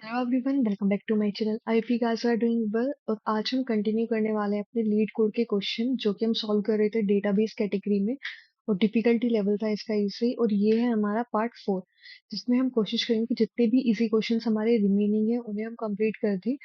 Hello everyone, welcome back to my channel. I hope you guys are doing well. और आज हम continue करने वाले हैं अपने लीड कोड के क्वेश्चन जो कि हम सॉल्व कर रहे थे डेटाबेस कैटेगरी में। और डिफिकल्टी लेवल था इसका इजी। और ये है हमारा पार्ट 4, जिसमें हम कोशिश करेंगे कि जितने भी इजी क्वेश्चंस हमारे रिमेनिंग है उन्हें हम कंप्लीट कर दें।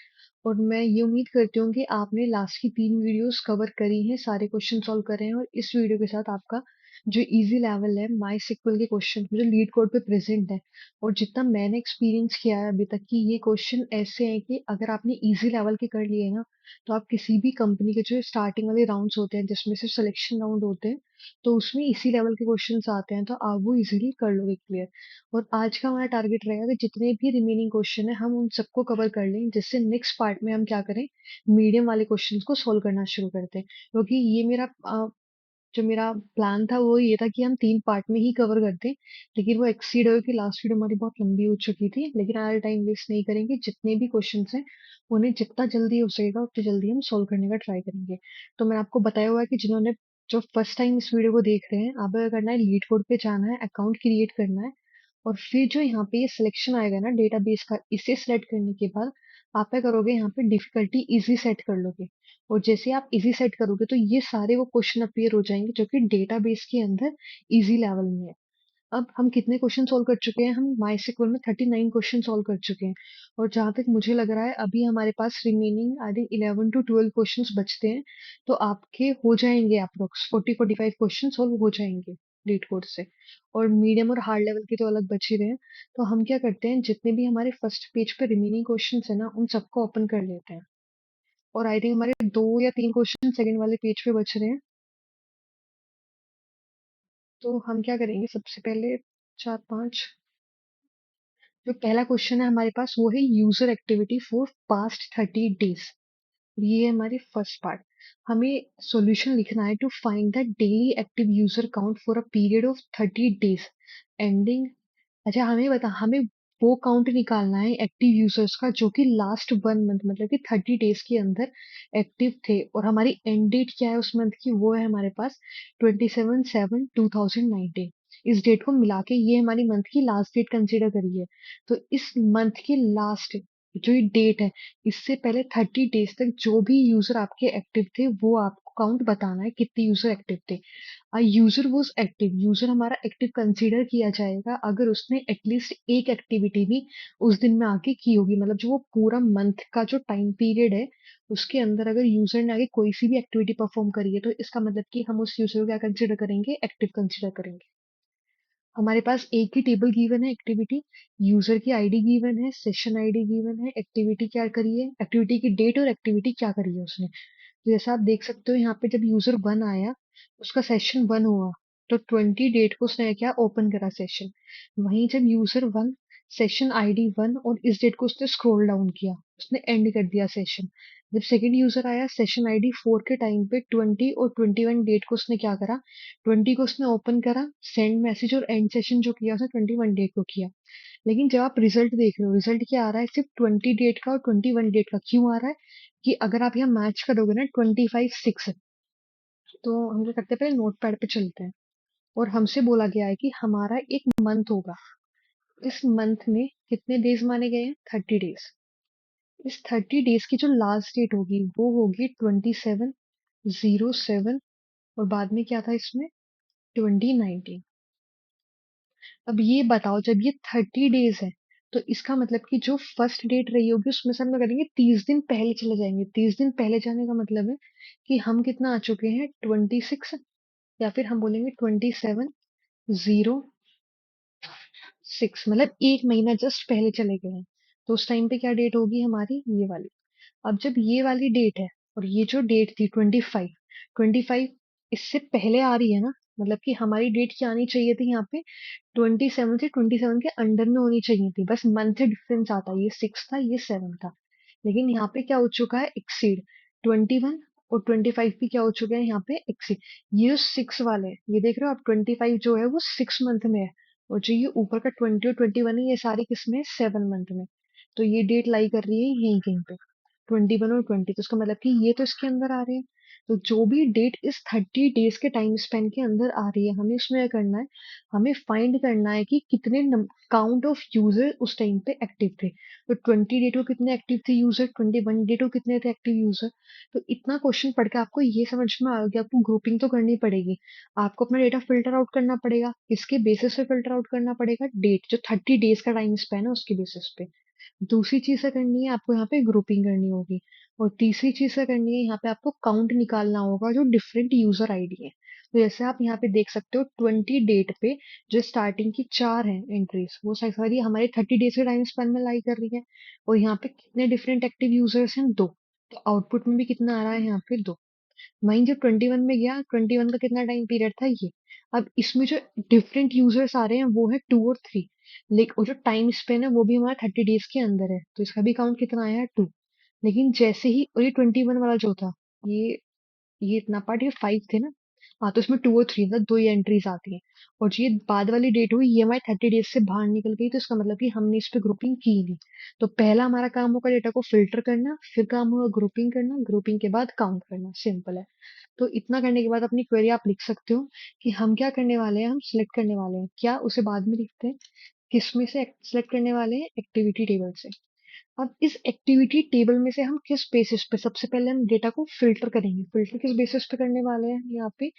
और मैं ये उम्मीद करती हूँ कि आपने लास्ट की 3 वीडियोस कवर करी हैं, सारे क्वेश्चन सॉल्व करे हैं। और इस वीडियो के साथ आपका जो इजी लेवल है माई सिक्वल के क्वेश्चन जो लीड कोड पे प्रेजेंट है, और जितना मैंने एक्सपीरियंस किया है अभी तक कि ये क्वेश्चन ऐसे हैं कि अगर आपने इजी लेवल के कर लिए ना, तो आप किसी भी कंपनी के जो स्टार्टिंग वाले राउंड्स होते हैं जिसमें से सिलेक्शन राउंड होते हैं, तो उसमें इसी लेवल के क्वेश्चंस आते हैं, तो आप वो इजीली कर लोगे क्लियर। और आज का हमारा टारगेट रहेगा कि जितने भी रिमेनिंग क्वेश्चन है हम उन सबको कवर कर लें, जिससे नेक्स्ट पार्ट में हम क्या करें, मीडियम वाले क्वेश्चंस को सोल्व करना शुरू करते हैं। क्योंकि ये जो मेरा प्लान था वो ये था कि हम 3 पार्ट में ही कवर करते हैं, लेकिन वो एक्सीड हो कि लास्ट वीडियो हमारी बहुत लंबी हो चुकी थी। लेकिन आज टाइम वेस्ट नहीं करेंगे, जितने भी क्वेश्चंस हैं उन्हें जितना जल्दी हो सकेगा उतनी जल्दी हम सोल्व करने का ट्राई करेंगे। तो मैंने आपको बताया हुआ है कि जिन्होंने जो फर्स्ट टाइम इस वीडियो को देख रहे हैं, आप करना है लीड कोड पे जाना है, अकाउंट क्रिएट करना है। और फिर जो यहाँ पे ये सिलेक्शन आएगा ना डेटाबेस का, इसे सिलेक्ट करने के बाद आप क्या करोगे, यहाँ पे डिफिकल्टी इजी सेट कर लोगे। और जैसे आप इजी सेट करोगे तो ये सारे वो क्वेश्चन अपीयर हो जाएंगे जो कि डेटाबेस के अंदर इजी लेवल में है। अब हम कितने क्वेश्चन सॉल्व कर चुके हैं, हम माइस्क्ल में 39 क्वेश्चन सॉल्व कर चुके हैं। और जहां तक मुझे लग रहा है अभी हमारे पास remaining I think 11 to 12 question बचते हैं। तो आपके हो जाएंगे अप्रोक्स 40-45 क्वेश्चन सॉल्व हो जाएंगे लीड कोड से। और मीडियम और हार्ड लेवल के तो अलग बच ही रहे हैं। तो हम क्या करते हैं, जितने भी हमारे फर्स्ट पेज पे रिमेनिंग क्वेश्चन है ना, उन सबको ओपन कर लेते हैं। और आई थिंक हमारे 2 या 3 क्वेश्चन सेकंड वाले पेज पे बच रहे हैं। तो हम क्या करेंगे, सबसे पहले 4-5, जो पहला क्वेश्चन है हमारे पास वो है user activity for past 30 days. ये है हमारी फर्स्ट पार्ट। हमें सॉल्यूशन लिखना है to find the daily active user count for a period of 30 days ending. अच्छा, हमें बता, हमें वो काउंट निकालना है एक्टिव यूजर्स का जो कि लास्ट 1 मंथ मतलब कि 30 डेज के अंदर एक्टिव थे। और हमारी एंड डेट क्या है उस मंथ की, वो है हमारे पास 27/7/2019। इस डेट को मिला के ये हमारी मंथ की लास्ट डेट कंसीडर करी है। तो इस मंथ की लास्ट जो ये डेट है, इससे पहले 30 डेज तक जो भी यूजर आपके एक्टिव थे वो आपको काउंट बताना है कितने यूजर एक्टिव थे। यूजर वॉज एक्टिव, यूजर हमारा एक्टिव कंसीडर किया जाएगा अगर उसने एटलीस्ट एक एक्टिविटी भी उस दिन में आके की होगी। मतलब जो वो पूरा मंथ का जो टाइम पीरियड है उसके अंदर अगर यूजर ने आगे कोई सी भी एक्टिविटी परफॉर्म करी है, तो इसका मतलब कि हम उस यूजर को क्या कंसीडर करेंगे, एक्टिव कंसीडर करेंगे। हमारे पास एक ही टेबल गिवन है, एक्टिविटी यूजर की आईडी गिवन है, सेशन आईडी गिवन है, एक्टिविटी क्या करी है, एक्टिविटी की डेट और एक्टिविटी क्या करी है उसने। तो जैसा आप देख सकते हो यहाँ पे जब यूजर 1 आया, उसका सेशन 1 हुआ, तो 20 डेट को उसने क्या ओपन करा सेशन। वहीं जब यूजर 1 सेशन ID 1 और इस डेट को उसने स्क्रॉल डाउन किया, उसने एंड कर दिया सेशन। जब सेकंड यूजर आया सेशन ID 4 के टाइम पे 20 और 21 डेट को उसने क्या करा, 20 को उसने ओपन करा, सेंड मैसेज और एंड सेशन जो किया उसने 21 डेट को किया। लेकिन जब आप रिजल्ट देख रहे हो, रिजल्ट क्या आ रहा है, सिर्फ 20 डेट का और 21 डेट का क्यों आ रहा है, कि अगर आप यहाँ मैच करोगे ना 25/6, तो हम क्या करते हैं, पहले नोट पैड पे चलते हैं। और हमसे बोला गया है कि हमारा एक मंथ होगा, इस मंथ में कितने डेज माने गए हैं, 30 डेज। इस 30 डेज की जो लास्ट डेट होगी वो होगी 27/07, और बाद में क्या था इसमें, 2019। अब ये बताओ, जब ये 30 डेज है, तो इसका मतलब कि जो फर्स्ट डेट रही होगी उसमें से हम लोग करेंगे 30 दिन पहले चले जाएंगे। 30 दिन पहले जाने का मतलब है कि हम कितना आ चुके हैं, 26, या फिर हम बोलेंगे 27/06, मतलब एक महीना जस्ट पहले चले गए हैं। तो उस टाइम पे क्या डेट होगी हमारी, ये वाली। अब जब ये वाली डेट है और ये जो डेट थी 25, इससे पहले आ रही है ना, मतलब कि हमारी डेट क्या आनी चाहिए थी यहाँ पे, 27 से 27 के अंडर में होनी चाहिए थी, बस मंथ से डिफरेंस आता, ये 6 था ये 7 था। लेकिन यहाँ पे क्या हो चुका है, एक्सीड। 21 और 25 भी क्या हो चुके हैं यहाँ पे, एक्सीड। ये जो 6 वाले हैं, ये देख रहे हो आप, 25 जो है वो 6 मंथ में है। और जो ये ऊपर का 20 और 21 है, ये सारे किसमें, 7 मंथ में। तो ये डेट लाई कर रही है यहीं कहीं पे, 21 और 20। तो इसका मतलब कि ये तो इसके अंदर आ रहे हैं। तो जो भी डेट इस 30 डेज के टाइम स्पेन के अंदर आ रही है, हमें उसमें क्या करना है, हमें फाइंड करना है कि कितने काउंट ऑफ यूजर उस टाइम पे एक्टिव थे। तो 20 डेट को कितने एक्टिव थे यूजर, 21 डेट को कितने थे एक्टिव यूजर। तो इतना क्वेश्चन पढ़ के आपको ये समझ में आ गया, आपको ग्रुपिंग तो करनी पड़ेगी। आपको अपना डेटा फिल्टर आउट करना पड़ेगा, किसके बेसिस पे फिल्टर आउट करना पड़ेगा, डेट जो 30 डेज का टाइम स्पेन है उसके बेसिस पे। दूसरी चीज क्या करनी है, आपको यहाँ पे ग्रुपिंग करनी होगी। और तीसरी चीज क्या करनी है, यहाँ पे आपको काउंट निकालना होगा जो डिफरेंट यूजर आईडी है। तो जैसे आप यहाँ पे देख सकते हो 20 डेट पे जो स्टार्टिंग की 4 हैं एंट्रीज, वो सारी हमारे 30 डेज के टाइम स्पेन में लाई कर रही है। और यहाँ पे कितने डिफरेंट एक्टिव यूजर्स हैं, 2। तो आउटपुट में भी कितना आ रहा है यहाँ पे, 2। वहीं जब 21 में गया, 21 का कितना टाइम पीरियड था, ये। अब इसमें जो डिफरेंट यूजर्स आ रहे हैं वो है 2 और 3। लेकिन वो जो टाइम स्पेन है वो भी हमारा 30 डेज के अंदर है, तो इसका भी काउंट कितना आया है, 2। लेकिन जैसे ही, और ये 21 वाला जो था, ये ये इतना पार्ट, ये 5 थे ना। हाँ, तो इसमें 2 और 3 था, 2 ही एंट्रीज आती हैं। और जो ये बाद वाली डेट हुई, ये हमारे 30 डेज से बाहर निकल गई, तो इसका मतलब कि हमने इस पे ग्रुपिंग की नहीं। तो पहला हमारा काम होगा डेटा को फिल्टर करना, फिर काम होगा ग्रुपिंग करना, ग्रुपिंग के बाद काउंट करना, सिंपल है। तो इतना करने के बाद अपनी क्वेरी आप लिख सकते हो कि हम क्या करने वाले हैं, हम सिलेक्ट करने वाले हैं क्या, उसे बाद में लिखते हैं। किस में से सिलेक्ट करने वाले हैं, एक्टिविटी टेबल से। अब इस एक्टिविटी टेबल में से हम किस बेसिस पे, सबसे पहले हम डेटा को फिल्टर करेंगे। फिल्टर किस बेसिस पे करने वाले हैं, यहाँ पे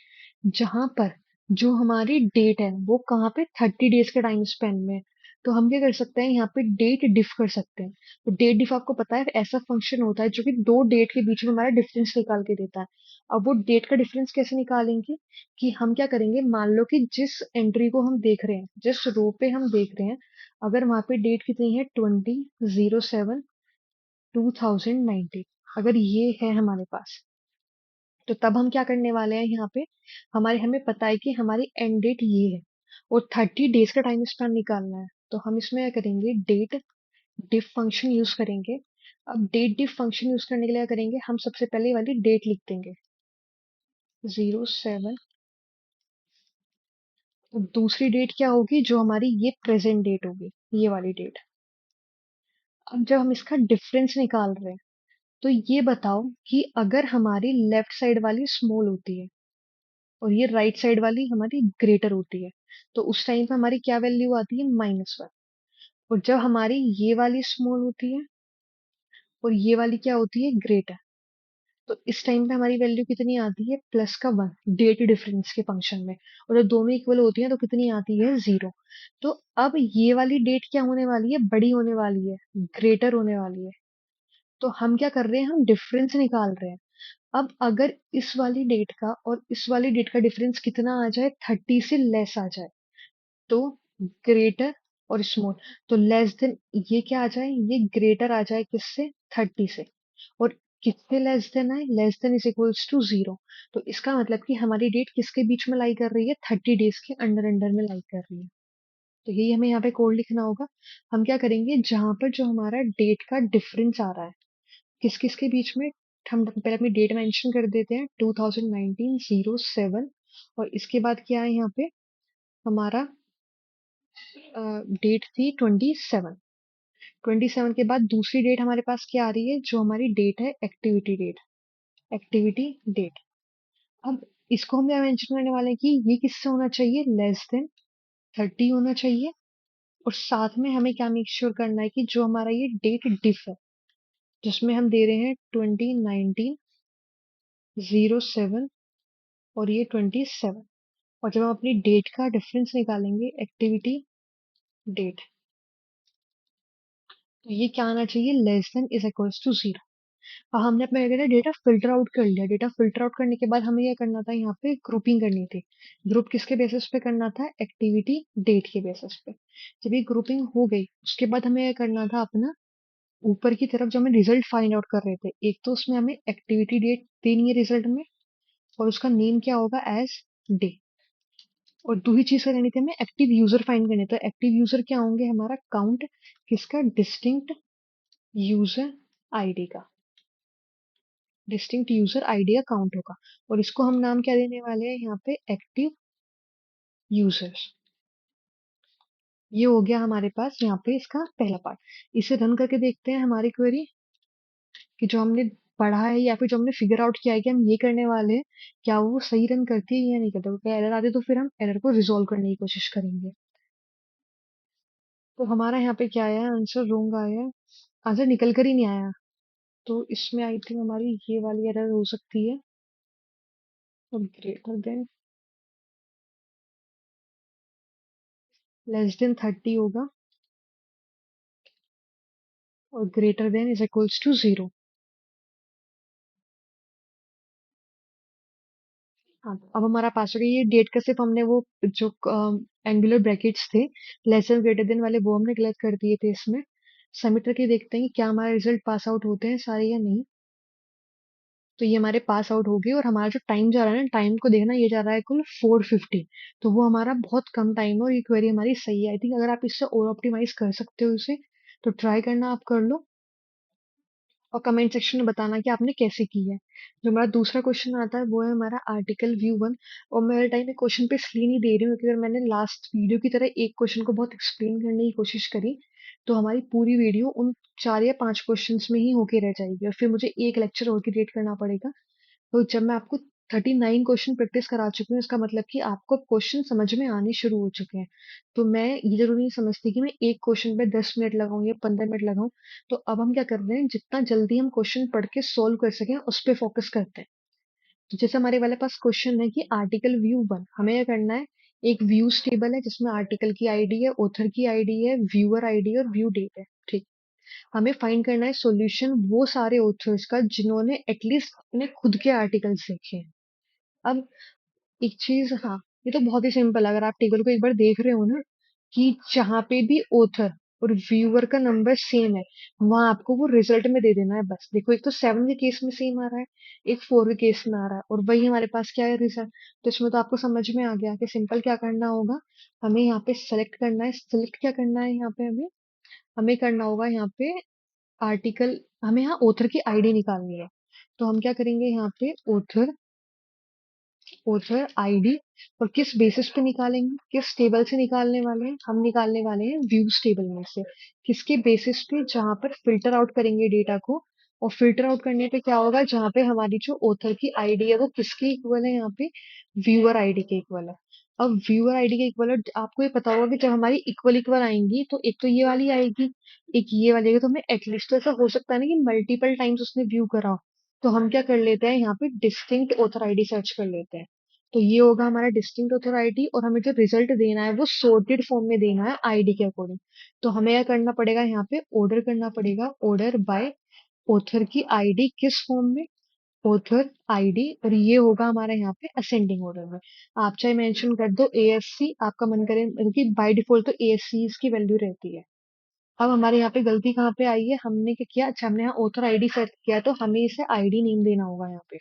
जहां पर जो हमारी डेट है वो कहाँ पे, 30 डेज के टाइम स्पेन में। तो हम क्या कर सकते हैं, यहाँ पे डेट डिफ कर सकते हैं। तो डेट डिफ आपको पता है ऐसा फंक्शन होता है जो कि दो डेट के बीच में हमारा डिफरेंस निकाल के देता है। अब वो डेट का डिफरेंस कैसे निकालेंगे, कि हम क्या करेंगे, मान लो कि जिस एंट्री को हम देख रहे हैं, जिस रो पे हम देख रहे हैं, अगर वहां पे डेट कितनी है, 20/07/2019, अगर ये है हमारे पास, तो तब हम क्या करने वाले हैं, यहाँ पे हमें पता है कि हमारी एंड डेट ये है और 30 डेज का टाइम स्पैन निकालना है। तो हम इसमें क्या करेंगे, डेट डिफ फंक्शन यूज करेंगे। अब डेट डिफ फंक्शन यूज करने के लिए क्या करेंगे, हम सबसे पहले ये वाली डेट लिख देंगे, 07। तो दूसरी डेट क्या होगी, जो हमारी ये प्रेजेंट डेट होगी, ये वाली डेट। अब जब हम इसका डिफरेंस निकाल रहे हैं, तो ये बताओ कि अगर हमारी लेफ्ट साइड वाली स्मॉल होती है और ये राइट साइड वाली हमारी ग्रेटर होती है, तो उस टाइम पे हमारी क्या वैल्यू आती है, -1। और जब हमारी ये वाली स्मॉल होती है और ये वाली क्या होती है, ग्रेटर, तो इस टाइम पे हमारी वैल्यू कितनी आती है, +1, डेट डिफरेंस के फंक्शन में। और जब दोनों इक्वल होती हैं तो कितनी आती है, 0। तो अब ये वाली डेट क्या होने वाली है, बड़ी होने वाली है, ग्रेटर होने वाली है। तो हम क्या कर रहे हैं, हम डिफरेंस निकाल रहे हैं। अब अगर इस वाली डेट का और इस वाली डेट का डिफरेंस कितना आ जाए, 30 से लेस आ जाए, तो ग्रेटर और स्मॉल, तो लेस देन, ये क्या आ जाए, ये ग्रेटर आ जाए किससे, 30 से। और किससे लेस देन है, less than is equals to 0। तो इसका मतलब कि हमारी डेट किसके बीच में लाई कर रही है, 30 डेज के अंडर अंडर में लाई कर रही है। तो यही हमें यहाँ पे कोड लिखना होगा। हम क्या करेंगे, जहां पर जो हमारा डेट का डिफरेंस आ रहा है, किस किस के बीच में, हम पहले अपनी डेट मेंशन कर देते हैं, 2019/07। और इसके बाद क्या है, यहाँ पे हमारा डेट थी 27। 27 के बाद दूसरी डेट हमारे पास क्या आ रही है, जो हमारी डेट है, एक्टिविटी डेट। Activity date. अब इसको हम क्या मेंशन करने वाले हैं कि ये किससे होना चाहिए, लेस देन 30 होना चाहिए। और साथ में हमें क्या मेक श्योर करना है कि जो हमारा ये डेट डिफ है, जिसमें हम दे रहे हैं 2019/07 और ये 27। और जब हम अपनी डेट का डिफरेंस निकालेंगे, एक्टिविटी डेट, तो ये क्या आना चाहिए, less than is equals to 0। और हमने अपना डेटा फिल्टर आउट कर लिया। डेटा फिल्टर आउट करने के बाद हमें क्या करना था, यहाँ पे ग्रुपिंग करनी थी। ग्रुप किसके बेसिस पे करना था, एक्टिविटी डेट के बेसिस पे। जब ये ग्रुपिंग हो गई, उसके बाद हमें क्या करना था, अपना ऊपर की तरफ जो हमें रिजल्ट फाइंड आउट कर रहे थे, एक तो उसमें हमें एक्टिविटी डेट देनी है रिजल्ट में, और उसका नेम क्या होगा, एज डे। और दूसरी चीज क्या करनी थी, हमें एक्टिव यूजर फाइंड करने थे। एक्टिव यूजर क्या होंगे, हमारा काउंट किसका, डिस्टिंक्ट यूजर आईडी का। डिस्टिंक्ट यूजर आईडी का काउंट होगा। और इसको हम नाम क्या देने वाले हैं, यहाँ पे एक्टिव यूजर्स। ये हो गया हमारे पास यहाँ पे इसका पहला पार्ट। इसे रन करके देखते हैं हमारी क्वेरी, कि जो हमने पढ़ा है या फिर जो हमने फिगर आउट किया है कि हम ये करने वाले हैं, क्या वो सही रन करती है या नहीं करती। अगर एरर आती है तो फिर हम एरर को रिजॉल्व करने की कोशिश करेंगे। तो हमारा यहाँ पे क्या आया, आंसर रोंग आया, आंसर निकल कर ही नहीं आया। तो इसमें आई थिंक हमारी ये वाली एरर हो सकती है। और ग्रेटर देन लेस देन 30 होगा, और greater than is equals to 0। हाँ, अब हमारा पास हो गया। ये डेट का सिर्फ हमने वो जो एंगुलर ब्रैकेट्स थे लेस देन ग्रेटर देन वाले वो हमने गलत कर दिए थे इसमें। सबमिट करके देखते हैं कि क्या हमारे रिजल्ट पास आउट होते हैं सारे या नहीं। तो ये हमारे पास आउट हो गए, और हमारा जो टाइम जा रहा है ना, टाइम को देखना, ये जा रहा है कुल 450। तो वो हमारा बहुत कम टाइम है, और ये क्वेरी हमारी सही है। आई थिंक अगर आप इससे और ऑप्टिमाइज कर सकते हो इसे, तो ट्राई करना, आप कर लो और कमेंट सेक्शन में बताना कि आपने कैसे की है। जो हमारा दूसरा क्वेश्चन आता है वो है हमारा आर्टिकल व्यू वन। और मैं हर टाइम एक क्वेश्चन पे इसलिए नहीं दे रही हूँ, क्योंकि अगर मैंने लास्ट वीडियो की तरह एक क्वेश्चन को बहुत एक्सप्लेन करने की कोशिश करी, तो हमारी पूरी वीडियो उन 4 या 5 क्वेश्चंस में ही होके रह जाएगी, और फिर मुझे एक लेक्चर और क्रिएट करना पड़ेगा। तो जब मैं आपको 39 क्वेश्चन प्रैक्टिस करा चुकी हूँ, इसका मतलब कि आपको क्वेश्चन समझ में आने शुरू हो चुके हैं। तो मैं ये जरूरी नहीं समझती कि मैं एक क्वेश्चन पे 10 मिनट लगाऊं या 15 मिनट लगाऊं। तो अब हम क्या कर रहे हैं, जितना जल्दी हम क्वेश्चन पढ़ के सोल्व कर सकें उस पर फोकस करते हैं। तो जैसे हमारे वाले पास क्वेश्चन है कि आर्टिकल व्यू वन, हमें क्या करना है। एक व्यूज टेबल है जिसमें आर्टिकल की आईडी है, ऑथर की आईडी है, व्यूअर आईडी और व्यू डेट है, ठीक। हमें फाइंड करना है सॉल्यूशन वो सारे ऑथर्स का जिन्होंने एटलीस्ट अपने खुद के आर्टिकल्स लिखे हैं। अब एक चीज, हाँ, ये तो बहुत ही सिंपल है। अगर आप टेबल को एक बार देख रहे हो ना, कि जहाँ पे भी ऑथर और व्यूअर का नंबर सेम है, वहां आपको वो रिजल्ट में दे देना है बस। देखो, एक तो 7 के केस में सेम आ रहा है, एक 4 के केस में आ रहा है, और वही हमारे पास क्या है, रिजल्ट। तो इसमें तो आपको समझ में आ गया कि सिंपल क्या करना होगा। हमें यहाँ पे सेलेक्ट करना है, सेलेक्ट क्या करना है यहाँ पे, हमें हमें करना होगा यहाँ पे आर्टिकल, हमें यहाँ ऑथर की आईडी निकालनी है। तो हम क्या करेंगे, यहाँ पे ऑथर, ऑथर आईडी, और किस बेसिस पे निकालेंगे, किस टेबल से निकालने वाले हैं, हम निकालने वाले हैं व्यूज टेबल में से। किसके बेसिस पे, जहां पर फिल्टर आउट करेंगे डेटा को। और फिल्टर आउट करने पे क्या होगा, जहां पे हमारी जो ऑथर की आईडी है वो किसके इक्वल है, यहाँ पे व्यूअर आईडी के इक्वल है। अब व्यूअर आईडी के इक्वल है, आपको ये पता होगा कि जब हमारी इक्वल इक्वल आएंगी, तो एक तो ये वाली आएगी, एक ये वाली आएगी। तो हमें एटलीस्ट तो ऐसा हो सकता है ना कि मल्टीपल टाइम्स उसने व्यू करा हो। तो हम क्या कर लेते हैं, यहाँ पे डिस्टिंक्ट ऑथर आईडी सर्च कर लेते हैं। तो ये होगा हमारा डिस्टिंक्ट ऑथर आईडी, और हमें जो रिजल्ट देना है वो सॉर्टेड फॉर्म में देना है आईडी के अकॉर्डिंग। तो हमें क्या करना पड़ेगा, यहाँ पे ऑर्डर करना पड़ेगा, ऑर्डर बाय ऑथर की आईडी किस फॉर्म में, ऑथर आईडी, और ये होगा हमारा यहाँ पे असेंडिंग ऑर्डर में। आप चाहे मेंशन कर दो एएससी, आपका मन करे, क्योंकि बाय डिफॉल्ट तो एएससी की वैल्यू रहती है। अब हमारे यहाँ पे गलती कहाँ पे आई है, हमने क्या किया, अच्छा हमने यहाँ ऑथर आईडी सेट किया, तो हमें इसे आईडी नेम देना होगा यहाँ पे।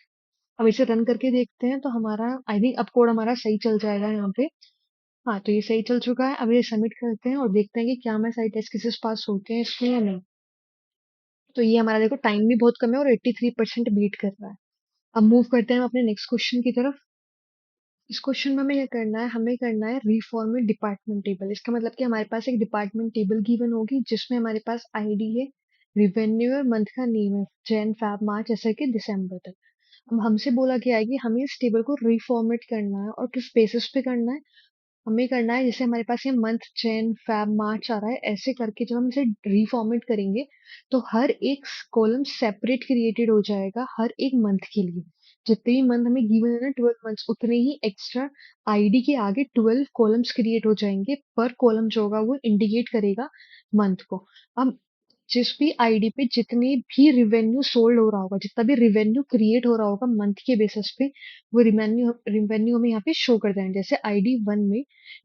अब इसे रन करके देखते हैं, तो हमारा आई थिंक अब कोड हमारा सही चल जाएगा यहाँ पे। हाँ, तो ये सही चल चुका है। अब ये सबमिट करते हैं और देखते हैं कि क्या हमारे सारे टेस्ट केसेस पास होते हैं इसमें या नहीं। तो ये हमारा, देखो, टाइम भी बहुत कम है और 83% बीट कर रहा है। अब मूव करते हैं हम अपने नेक्स्ट क्वेश्चन की तरफ। इस क्वेश्चन में हमें क्या करना है, हमें करना है रिफॉर्मेट डिपार्टमेंट टेबल। इसका मतलब कि हमारे पास एक डिपार्टमेंट टेबल गिवन होगी जिसमें हमारे पास आईडी है, रिवेन्यू और मंथ का नेम है, जैन फैब मार्च ऐसे कि दिसंबर तक। अब हमसे बोला गया है कि हमें इस टेबल को रिफॉर्मेट करना है, और किस बेसिस पे करना है, हमें करना है जैसे हमारे पास ये मंथ जैन फैब मार्च आ रहा है, ऐसे करके जब हम इसे रिफॉर्मेट करेंगे, तो हर एक कॉलम सेपरेट क्रिएटेड हो जाएगा हर एक मंथ के लिए। जितने भी मंथ हमें गिवन है ना, 12 मंथ्स, उतने ही एक्स्ट्रा आईडी के आगे 12 कॉलम्स क्रिएट हो जाएंगे। पर कॉलम जो होगा वो इंडिकेट करेगा मंथ को। अब जिस भी आईडी पे जितने भी रिवेन्यू सोल्ड हो रहा होगा, जितना भी रिवेन्यू क्रिएट हो रहा होगा मंथ के बेसिस पे, वो रिवेन्यू रिवेन्यू हमें यहाँ पे शो कर देना है। जैसे आईडी वन में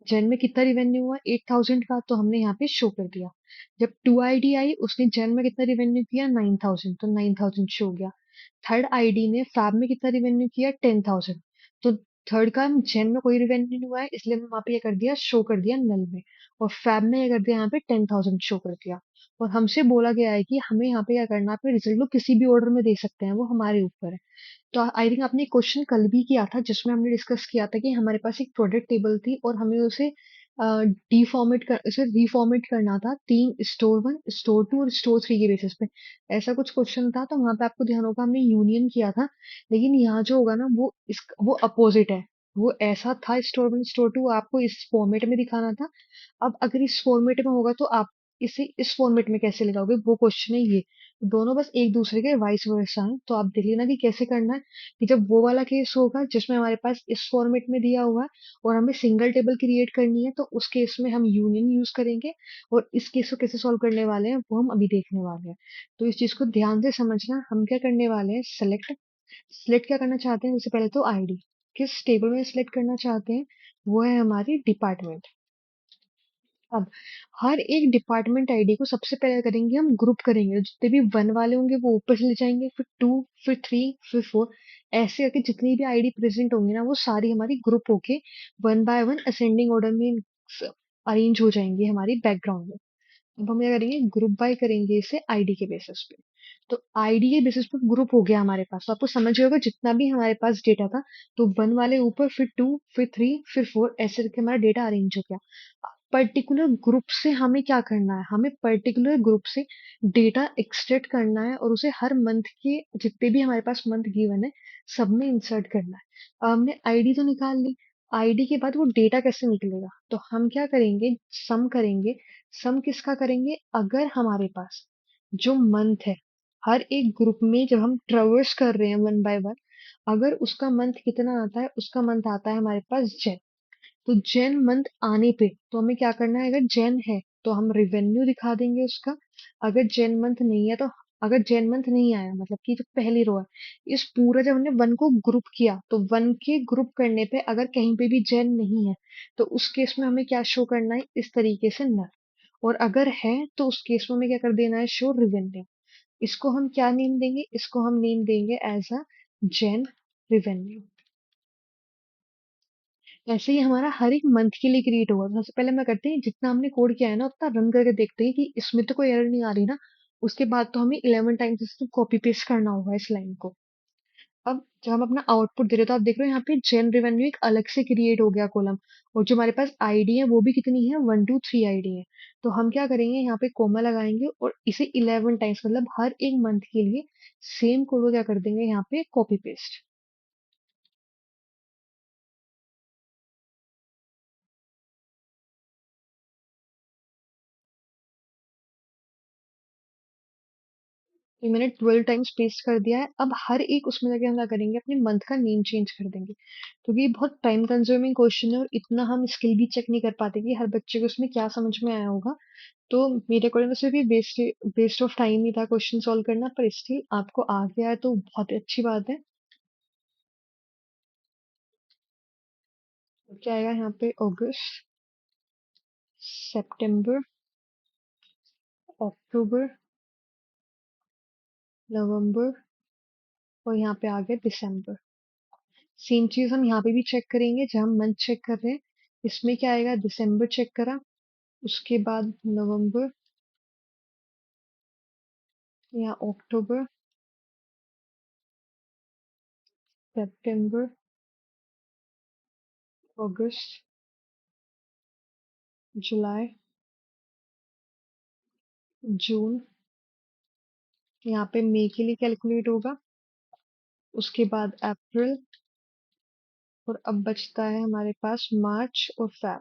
जन में कितना रिवेन्यू हुआ, 8,000 का, तो हमने यहाँ पे शो कर दिया। जब टू आईडी आई, उसने जन में कितना रिवेन्यू किया, 9,000, तो 9,000 शो हो गया। थर्ड आईडी ने फैब में कितना रिवेन्यू किया, 10,000। तो थर्ड का जन में कोई रिवेन्यू नहीं हुआ है, इसलिए हमने वहां पे ये कर दिया, शो कर दिया नल में। और फैब में ये कर दिया, यहाँ पे 10,000 शो कर दिया। और हमसे बोला गया है कि हमें यहाँ पे क्या करना है, अपने रिजल्ट को किसी भी ऑर्डर में दे सकते हैं, वो हमारे ऊपर है। तो आई थिंक आपने क्वेश्चन कल भी किया था जिसमें हमने डिस्कस किया था कि हमारे पास एक प्रोडक्ट टेबल थी और हमें उसे डिफॉर्मेट कर इसे रिफॉर्मेट करना था 3 स्टोर 1 स्टोर 2 और स्टोर 3 के बेसिस पे। ऐसा कुछ क्वेश्चन था, तो वहां पे आपको ध्यान होगा हमने यूनियन किया था। लेकिन यहाँ जो होगा ना वो अपोजिट है। वो ऐसा था स्टोर 1 स्टोर 2 आपको इस फॉर्मेट में दिखाना था। अब अगर इस फॉर्मेट में होगा तो आप इसे इस फॉर्मेट में कैसे लगाओगे, वो क्वेश्चन है ये। दोनों बस एक दूसरे के वाइस वर्सा हैं, तो आप देख लेना कि कैसे करना है। कि जब वो वाला केस होगा जिसमें हमारे पास इस फॉर्मेट में दिया हुआ है और हमें सिंगल टेबल क्रिएट करनी है, तो उस केस में हम यूनियन यूज करेंगे। और इस केस को कैसे सॉल्व करने वाले हैं वो हम अभी देखने वाले हैं। तो इस चीज को ध्यान से समझना। हम क्या करने वाले हैं, सेलेक्ट सिलेक्ट क्या करना चाहते हैं, सबसे पहले तो आईडी किस टेबल में सिलेक्ट करना चाहते हैं, वो है हमारी डिपार्टमेंट। अब हर एक डिपार्टमेंट आईडी को सबसे पहले करेंगे हम ग्रुप करेंगे। जितने भी वन वाले होंगे वो ऊपर चले जाएंगे, फिर टू, फिर थ्री, फिर फोर, ऐसे करके जितनी भी आईडी प्रेजेंट होंगी ना वो सारी हमारी ग्रुप होके one by one ascending order में अरेंज हो जाएंगी हमारी बैकग्राउंड में। अब हम क्या करेंगे, ग्रुप बाय करेंगे इसे आईडी के बेसिस पे। तो आईडी के बेसिस पे ग्रुप हो गया हमारे पास। तो आपको समझ गए होगा जितना भी हमारे पास डेटा था, तो वन वाले ऊपर, फिर टू, फिर थ्री, फिर फोर, ऐसे करके हमारा डेटा अरेंज हो गया। पर्टिकुलर ग्रुप से हमें क्या करना है, हमें पर्टिकुलर ग्रुप से डेटा एक्सट्रैक्ट करना है और उसे हर मंथ के जितने भी हमारे पास मंथ गिवन है सब में इंसर्ट करना है। अब हमने आईडी तो निकाल ली, आईडी के बाद वो डेटा कैसे निकलेगा, तो हम क्या करेंगे, सम करेंगे। सम किसका करेंगे, अगर हमारे पास जो मंथ है हर एक ग्रुप में जब हम ट्रेवर्स कर रहे हैं वन बाय वन, अगर उसका मंथ कितना आता है, उसका मंथ आता है हमारे पास जैन। तो जैन मंथ आने पे तो हमें क्या करना है, अगर जैन है तो हम रिवेन्यू दिखा देंगे उसका। अगर जैन मंथ नहीं है तो, अगर जैन मंथ नहीं आया मतलब कि जो पहली रो है, इस पूरा जब हमने वन को ग्रुप किया तो वन के ग्रुप करने पे अगर कहीं पे भी जैन नहीं है तो उस केस में हमें क्या शो करना है, इस तरीके से नल। और अगर है तो उस केस में हमें क्या कर देना है, शो रिवेन्यू। इसको हम क्या नेम देंगे, इसको हम नेम देंगे एज अ जैन रिवेन्यू। ऐसे ही हमारा हर एक मंथ के लिए क्रिएट होगा। तो सबसे पहले मैं करते हैं जितना हमने कोड किया है ना उतना रन करके देखते हैं कि इसमें तो कोई एरर नहीं आ रही ना। उसके बाद तो हमें 11 टाइम्स इसको कॉपी पेस्ट करना होगा इस लाइन को। अब जब हम अपना आउटपुट दे रहे हैं तो आप देख रहे हो यहाँ पे जेन रेवेन्यू एक अलग से क्रिएट हो गया कॉलम। और जो हमारे पास आईडी है वो भी कितनी है, 1 2 3 आईडी है। तो हम क्या करेंगे, यहाँ पे कोमा लगाएंगे और इसे 11 टाइम्स मतलब हर एक मंथ के लिए सेम कोड को क्या कर देंगे यहाँ पे कॉपी पेस्ट। 12 टाइम्स पेस्ट कर दिया है। अब हर एक उसमें जाके हम क्या करेंगे, अपने मंथ का नेम चेंज कर देंगे। क्योंकि ये बहुत टाइम कंज्यूमिंग क्वेश्चन है और इतना हम स्किल भी चेक नहीं कर पाते कि हर बच्चे को इसमें क्या समझ में आया होगा। तो मेरे अकॉर्डिंग तो सिर्फ ये वेस्ट ऑफ टाइम ही था क्वेश्चन सॉल्व करना, पर स्टिल आपको आ गया है तो बहुत अच्छी बात है। तो क्या आएगा यहाँ पे, अगस्त, सितंबर, अक्टूबर, नवंबर और यहाँ पे आ गया दिसंबर। सेम चीज हम यहाँ पे भी चेक करेंगे, जब हम मंथ चेक कर रहे हैं इसमें क्या आएगा, दिसंबर चेक करा, उसके बाद नवंबर या अक्टूबर, सितंबर, अगस्त, जुलाई, जून, यहाँ पे मई के लिए कैलकुलेट होगा, उसके बाद अप्रैल, और अब बचता है हमारे पास मार्च और फेब।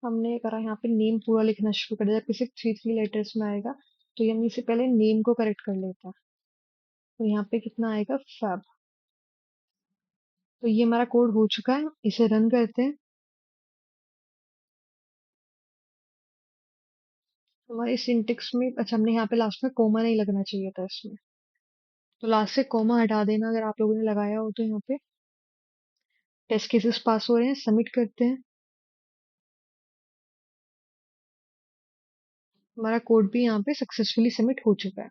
हमने करा यहाँ पे नेम पूरा लिखना शुरू कर दिया, जबकि सिर्फ 3 3 लेटर्स में आएगा। तो ये हम इससे पहले नेम को करेक्ट कर लेते हैं। तो यहाँ पे कितना आएगा, फेब। तो ये हमारा कोड हो चुका है, इसे रन करते हैं। तो हमारे सिंटेक्स में, अच्छा हमने यहाँ पे लास्ट में कोमा नहीं लगना चाहिए था इसमें, तो लास्ट से कोमा हटा देना अगर आप लोगों ने लगाया हो। तो यहाँ पे टेस्ट केसेस पास हो रहे हैं, सबमिट करते हैं। हमारा कोड भी यहाँ पे सक्सेसफुली सबमिट हो चुका है।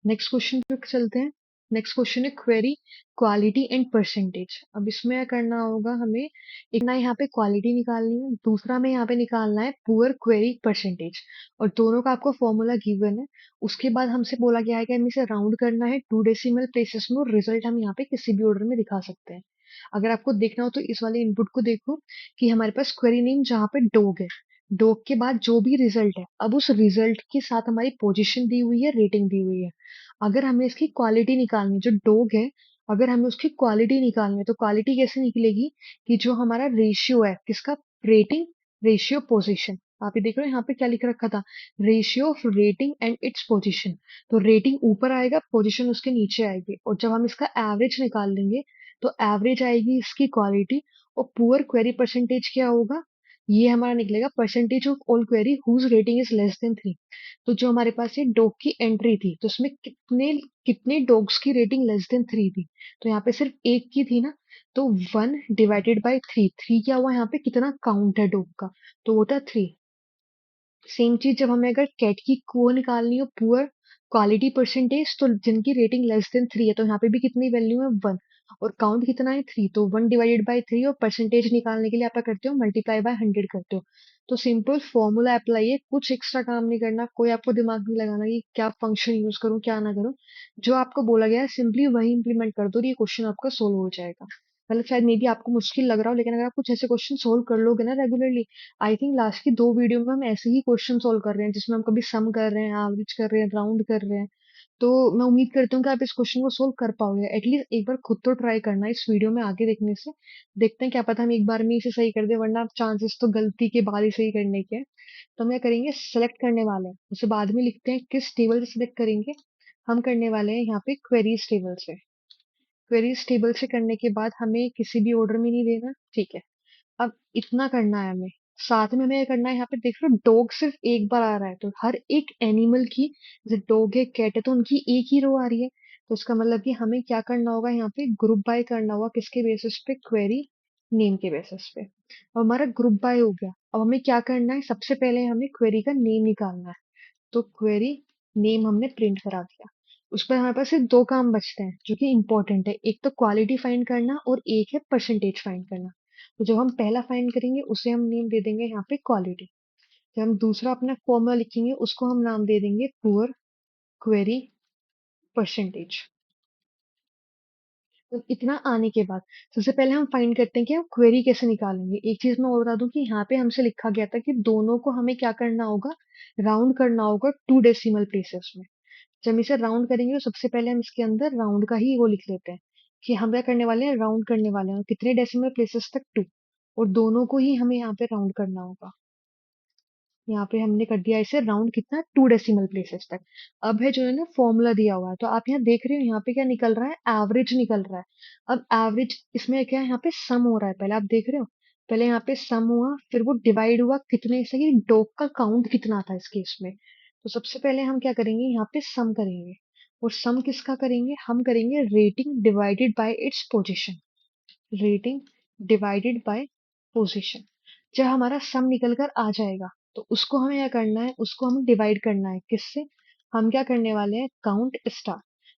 नेक्स्ट क्वेश्चन पे चलते हैं। नेक्स्ट क्वेश्चन है क्वेरी क्वालिटी एंड परसेंटेज। अब इसमें क्या करना होगा हमें, एक ना यहाँ पे क्वालिटी निकालनी है, दूसरा में यहाँ पे निकालना है पुअर क्वेरी परसेंटेज। और दोनों का आपको फॉर्मूला गिवन है। उसके बाद हमसे बोला गया है कि हमें इसे राउंड करना है 2 डेसिमल प्लेसेस में और रिजल्ट हम यहाँ पे किसी भी ऑर्डर में दिखा सकते हैं। अगर आपको देखना हो तो इस वाले इनपुट को देखो कि हमारे पास क्वेरी नेम जहाँ पे डॉग है, डॉग के बाद जो भी रिजल्ट है, अब उस रिजल्ट के साथ हमारी पोजीशन दी हुई है, रेटिंग दी हुई है। अगर हमें इसकी क्वालिटी निकालनी है, जो डॉग है, अगर हमें उसकी क्वालिटी निकालनी है तो क्वालिटी कैसे निकलेगी कि जो हमारा रेशियो है किसका, रेटिंग रेशियो पोजीशन। आप ये देख रहे हो यहाँ पे क्या लिख रखा था, ratio of rating and its position. तो रेटिंग ऊपर आएगा, पोजीशन उसके नीचे आएगी, और जब हम इसका एवरेज निकाल लेंगे तो एवरेज आएगी इसकी क्वालिटी, और पुअर क्वेरी परसेंटेज क्या होगा, ये हमारा निकलेगा percentage of all query whose rating is less than 3। तो जो हमारे पास ये डॉग की एंट्री थी तो उसमें कितने कितने डॉग्स की रेटिंग लेस देन 3 थी, तो यहाँ पे सिर्फ एक की थी ना, तो 1/3, 3 क्या हुआ यहाँ पे, कितना काउंट है डॉग का, तो वो था 3। सेम चीज जब हमें अगर कैट की को निकालनी हो, पुअर क्वालिटी परसेंटेज, तो जिनकी रेटिंग लेस देन 3 है तो यहाँ पे भी कितनी वैल्यू है, 1, और काउंट कितना है, 3, तो 1/3, और परसेंटेज निकालने के लिए आप क्या करते हो, मल्टीप्लाई बाय 100 करते हो। तो सिंपल फॉर्मूला अप्लाई है, कुछ एक्स्ट्रा काम नहीं करना, कोई आपको दिमाग नहीं लगाना कि क्या फंक्शन यूज करूँ क्या ना करूँ, जो आपको बोला गया है सिंपली वही इंप्लीमेंट कर दो और ये क्वेश्चन आपका सोल्व हो जाएगा। मतलब शायद मे बी आपको मुश्किल लग रहा हो, लेकिन अगर आप कुछ ऐसे क्वेश्चन सोल्व कर लोगे ना रेगुलरली, आई थिंक लास्ट की 2 वीडियो में हम ऐसे ही क्वेश्चन सोल्व कर रहे हैं जिसमें हम कभी सम कर रहे हैं, एवरेज कर रहे हैं, राउंड कर रहे हैं। तो मैं उम्मीद करती हूँ कि आप इस क्वेश्चन को सोल्व कर पाओगे, एटलीस्ट एक बार खुद तो ट्राई करना इस वीडियो में आगे देखने से। देखते हैं क्या पता हम एक बार में इसे सही कर दे, वरना चांसेस तो गलती के बाद ही सही करने के हैं। तो हम क्या करेंगे, सेलेक्ट करने वाले हैं, उसे बाद में लिखते हैं किस टेबल से सिलेक्ट करेंगे। हम करने वाले हैं यहाँ पे क्वेरीज टेबल से। क्वेरीज टेबल से करने के बाद हमें किसी भी ऑर्डर में नहीं देना, ठीक है। अब इतना करना है हमें, साथ में हमें ये करना है, यहाँ पे देख रहे हो डॉग सिर्फ एक बार आ रहा है, तो हर एक एनिमल की, जैसे डॉग है कैट है तो उनकी एक ही रो आ रही है, तो इसका मतलब कि हमें क्या करना होगा, यहाँ पे ग्रुप बाय करना होगा, किसके बेसिस पे, क्वेरी नेम के बेसिस पे। अब हमारा ग्रुप बाय हो गया, अब हमें क्या करना है, सबसे पहले हमें क्वेरी का नेम निकालना है, तो क्वेरी नेम हमने प्रिंट करा दिया। उस पर हमारे पास सिर्फ 2 काम बचते हैं जो कि इंपॉर्टेंट है, एक तो क्वालिटी फाइंड करना और एक है परसेंटेज फाइंड करना। तो जब हम पहला फाइंड करेंगे उसे हम नेम दे देंगे यहाँ पे क्वालिटी। जब हम दूसरा अपना फॉर्मूला लिखेंगे उसको हम नाम दे देंगे पुअर क्वेरी परसेंटेज। तो इतना आने के बाद सबसे पहले हम फाइंड करते हैं कि हम क्वेरी कैसे निकालेंगे। एक चीज मैं और बता दूं कि यहाँ पे हमसे लिखा गया था कि दोनों को हमें क्या करना होगा, राउंड करना होगा 2 डेसिमल प्लेसेस में। जब हम इसे राउंड करेंगे तो सबसे पहले हम इसके अंदर राउंड का ही वो लिख लेते हैं कि हम क्या करने वाले हैं, राउंड करने वाले हैं, कितने डेसिमल प्लेसेस तक, 2, और दोनों को ही हमें यहाँ पे राउंड करना होगा। यहाँ पे हमने कर दिया इसे राउंड, कितना, 2 डेसिमल प्लेसेस तक। अब है जो है ना फॉर्मूला दिया हुआ है, तो आप यहाँ देख रहे हो यहाँ पे क्या निकल रहा है, एवरेज निकल रहा है। अब एवरेज इसमें क्या है, यहाँ पे सम हो रहा है, पहले आप देख रहे हो, पहले यहाँ पे सम हुआ, फिर वो डिवाइड हुआ कितने से, कि डॉग का काउंट कितना था इस केस में। तो सबसे पहले हम क्या करेंगे, यहाँ पे सम करेंगे, और सम किसका करेंगे, हम करेंगे rating divided by its position. Rating divided by position. जब हमारा सम निकल कर आ जाएगा तो उसको हमें क्या करना है, उसको हमें डिवाइड करना है किससे, हम क्या करने वाले हैं, काउंट स्टार।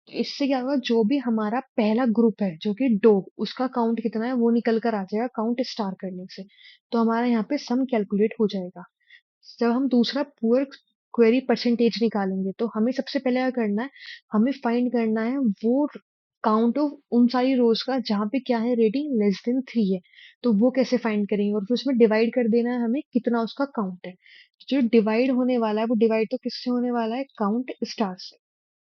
तो इससे क्या होगा, जो भी हमारा पहला ग्रुप है जो कि डॉग, उसका काउंट कितना है वो निकल कर आ जाएगा काउंट स्टार करने से। तो हमारा यहाँ पे सम कैलकुलेट हो जाएगा। जब हम दूसरा पुअर क्वेरी परसेंटेज निकालेंगे तो हमें सबसे पहले क्या करना है, हमें फाइंड करना है वो काउंट ऑफ उन सारी रोज का जहाँ पे क्या है, रेटिंग लेस देन 3 है। तो वो कैसे फाइंड करेंगे, और फिर उसमें डिवाइड कर देना है हमें कितना उसका काउंट है। जो डिवाइड होने वाला है वो डिवाइड तो किससे होने वाला है, काउंट स्टार से।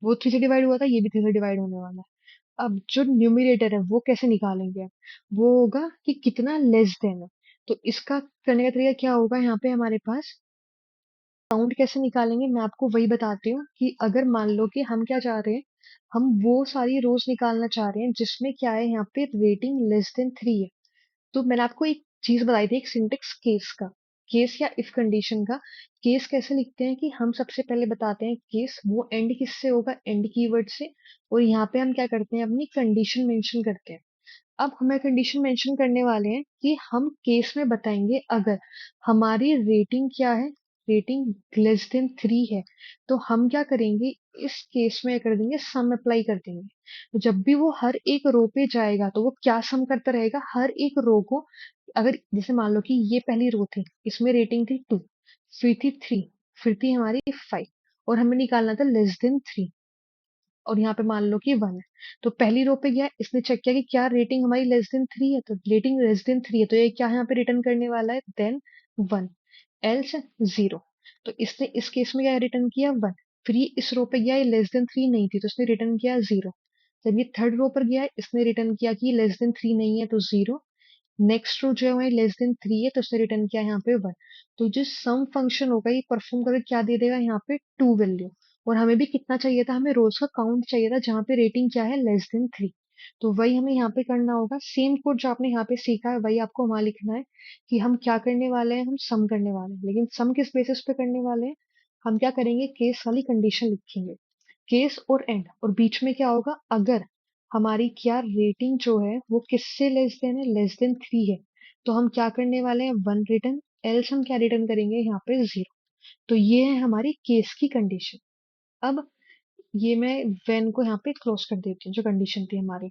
वो 3 से डिवाइड हुआ था, ये भी 3 से डिवाइड होने वाला है। अब जो न्यूमरेटर है वो कैसे निकालेंगे, वो होगा कि कितना लेस देन है। तो इसका करने का तरीका क्या होगा, यहाँ पे हमारे पास काउंट कैसे निकालेंगे मैं आपको वही बताती हूँ, कि अगर मान लो कि हम क्या चाह रहे हैं, हम वो सारी रोज निकालना चाह रहे हैं जिसमें क्या है, यहाँ पे रेटिंग लेस देन 3 है। तो मैंने आपको एक चीज बताई थी, एक सिंटेक्स केस का, केस या इफ कंडीशन का। केस कैसे लिखते हैं कि हम सबसे पहले बताते हैं केस, वो एंड किससे होगा, एंड कीवर्ड से, और यहाँ पे हम क्या करते हैं, अपनी कंडीशन मेंशन करते हैं। अब हमें कंडीशन मेंशन करने वाले हैं कि हम केस में बताएंगे अगर हमारी रेटिंग क्या है, रेटिंग लेस देन 3 है, तो हम क्या करेंगे, इस केस में कर देंगे सम अप्लाई कर देंगे। तो जब भी वो हर एक रो पे जाएगा तो वो क्या सम करता रहेगा, हर एक रो को, अगर जैसे मान लो कि ये पहली रो थी, इसमें रेटिंग थी 2, फिर थी 3, फिर थी हमारी 5, और हमें निकालना था लेस देन 3। और यहाँ पे मान लो कि 1 है। तो पहली रो पे गया, इसने चेक किया कि क्या रेटिंग हमारी लेस देन 3 है, तो रेटिंग लेस देन 3 है, तो ये क्या यहाँ पे रिटर्न करने वाला है, देन 1, एल्स 0। तो इसने इस केस में क्या रिटर्न किया, 1। फिर ये इस रो पे गया, ये लेस देन 3 नहीं थी, तो इसने रिटर्न किया 0। जब ये थर्ड रो पर गया, इसने रिटर्न किया कि लेस देन 3 नहीं है, तो 0। नेक्स्ट रो जो है हमारी लेस देन 3 है, तो उसने रिटर्न किया यहाँ पे 1। तो जो सम फंक्शन होगा ये परफॉर्म करके क्या दे देगा, यहाँ पे 2 वैल्यू। और हमें भी कितना चाहिए था, हमें रोज का काउंट चाहिए था जहाँ पे रेटिंग क्या है, लेस देन 3। तो वही हमें यहाँ पे करना होगा, सेम कोड जो आपने यहाँ पे सीखा है वही आपको वहां लिखना है, कि हम क्या करने वाले हैं, हम सम करने वाले हैं। लेकिन सम किस बेसिस पे करने वाले हैं, हम क्या करेंगे, केस वाली कंडीशन लिखेंगे, केस और एंड, और बीच में क्या होगा, अगर हमारी क्या रेटिंग जो है वो किससे लेस देन है, लेस देन 3 है, तो हम क्या करने वाले हैं, 1 रिटर्न, एल्स हम क्या रिटर्न करेंगे यहाँ पे, 0। तो ये है हमारी केस की कंडीशन। अब ये मैं वेन को यहाँ पे क्लोज कर देती हूँ, जो कंडीशन थी हमारी।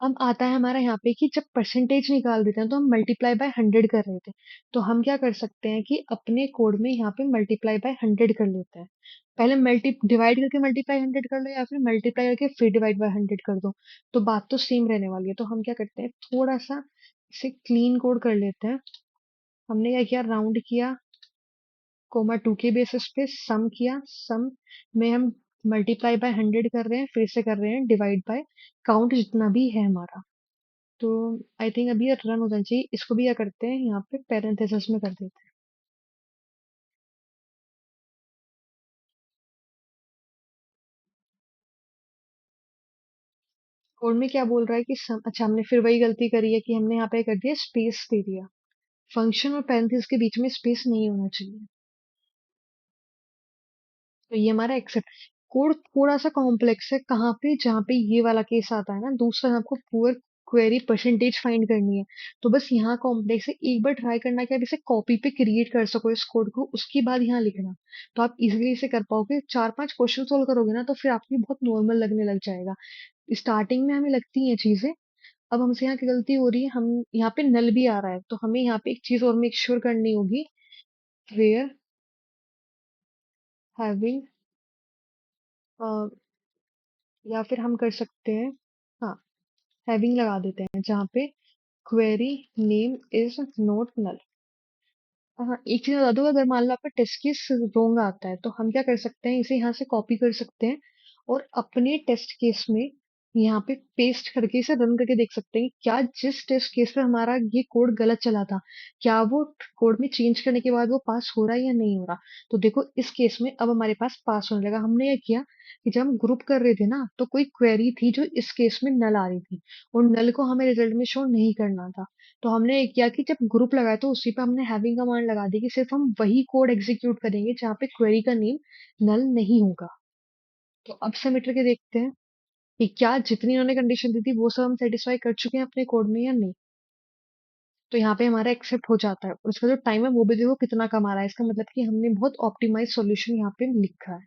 अब आता है हमारा यहाँ पे कि जब परसेंटेज निकाल देते हैं तो हम मल्टीप्लाई बाय 100 कर रहे थे। तो हम क्या कर सकते हैं कि अपने कोड में यहाँ पे मल्टीप्लाई बाय 100 कर लेते हैं। पहले मल्टी डिवाइड करके मल्टीप्लाई 100 कर लो, या फिर मल्टीप्लाई करके फिर डिवाइड बाय 100 कर दो, तो बात तो सेम रहने वाली है। तो हम क्या करते हैं, थोड़ा सा इसे क्लीन कोड कर लेते हैं। हमने क्या किया, राउंड किया, कोमा 2 के बेसिस पे सम किया, सम में हम मल्टीप्लाई बाय 100 कर रहे हैं, फिर से कर रहे हैं डिवाइड बाय काउंट जितना भी है हमारा। तो आई थिंक अभी ये रन हो जाना चाहिए, इसको भी क्या करते हैं, यहाँ पे पैरेंथेसिस में कर देते हैं। कोड में क्या बोल रहा है कि अच्छा, हमने फिर वही गलती करी है कि हमने यहाँ पे कर दिया, स्पेस दे दिया। फंक्शन और पैरेंथेसिस के बीच में स्पेस नहीं होना चाहिए। तो ये हमारा एक्सेप्ट। कोड थोड़ा सा कॉम्प्लेक्स है, कहाँ पे, जहाँ पे ये वाला केस आता है ना, दूसरा आपको पुअर क्वेरी परसेंटेज फाइंड करनी है, तो बस यहाँ कॉम्प्लेक्स है। एक बार ट्राई करना कि आप इसे कॉपी पे क्रिएट कर सको इस कोड को, उसके बाद यहाँ लिखना, तो आप इजीली इसे कर पाओगे। 4-5 क्वेश्चन सोल्व करोगे ना, तो फिर आपको बहुत नॉर्मल लगने लग जाएगा। स्टार्टिंग में हमें लगती हैं चीजें। अब हमसे यहाँ की गलती हो रही है, हम यहाँ पे नल भी आ रहा है, तो हमें यहाँ पे एक चीज और मेक श्योर करनी होगी, वेयर हैविंग, या फिर हम कर सकते हैं, हाँ, हैविंग लगा देते हैं, जहाँ पे query name is not null. हाँ, एक चीज बता दो, अगर मान लो आपका टेस्ट केस रोंग आता है, तो हम क्या कर सकते हैं, इसे यहाँ से कॉपी कर सकते हैं, और अपने टेस्ट केस में यहाँ पे पेस्ट करके इसे रन करके देख सकते हैं कि क्या जिस टेस्ट केस में हमारा ये कोड गलत चला था, क्या वो कोड में चेंज करने के बाद वो पास हो रहा है या नहीं हो रहा। तो देखो, इस केस में अब हमारे पास पास होने लगा। हमने ये किया कि जब हम ग्रुप कर रहे थे ना, तो कोई क्वेरी थी जो इस केस में नल आ रही थी, और नल को हमें रिजल्ट में शो नहीं करना था। तो हमने ये किया कि जब ग्रुप लगाया तो उसी पे हमने हैविंग कमांड लगा दी, कि सिर्फ हम वही कोड एग्जीक्यूट करेंगे जहाँ पे क्वेरी का नेम नल नहीं होगा। तो अब सबमिट करके देखते हैं कि क्या जितनी उन्होंने कंडीशन दी थी वो सब हम सेटिस्फाई कर चुके हैं अपने कोड में या नहीं। तो यहाँ पे हमारा एक्सेप्ट हो जाता है, और इसका जो टाइम है वो भी देखो कितना कम आ रहा है, इसका मतलब कि हमने बहुत ऑप्टिमाइज सॉल्यूशन यहाँ पे लिखा है।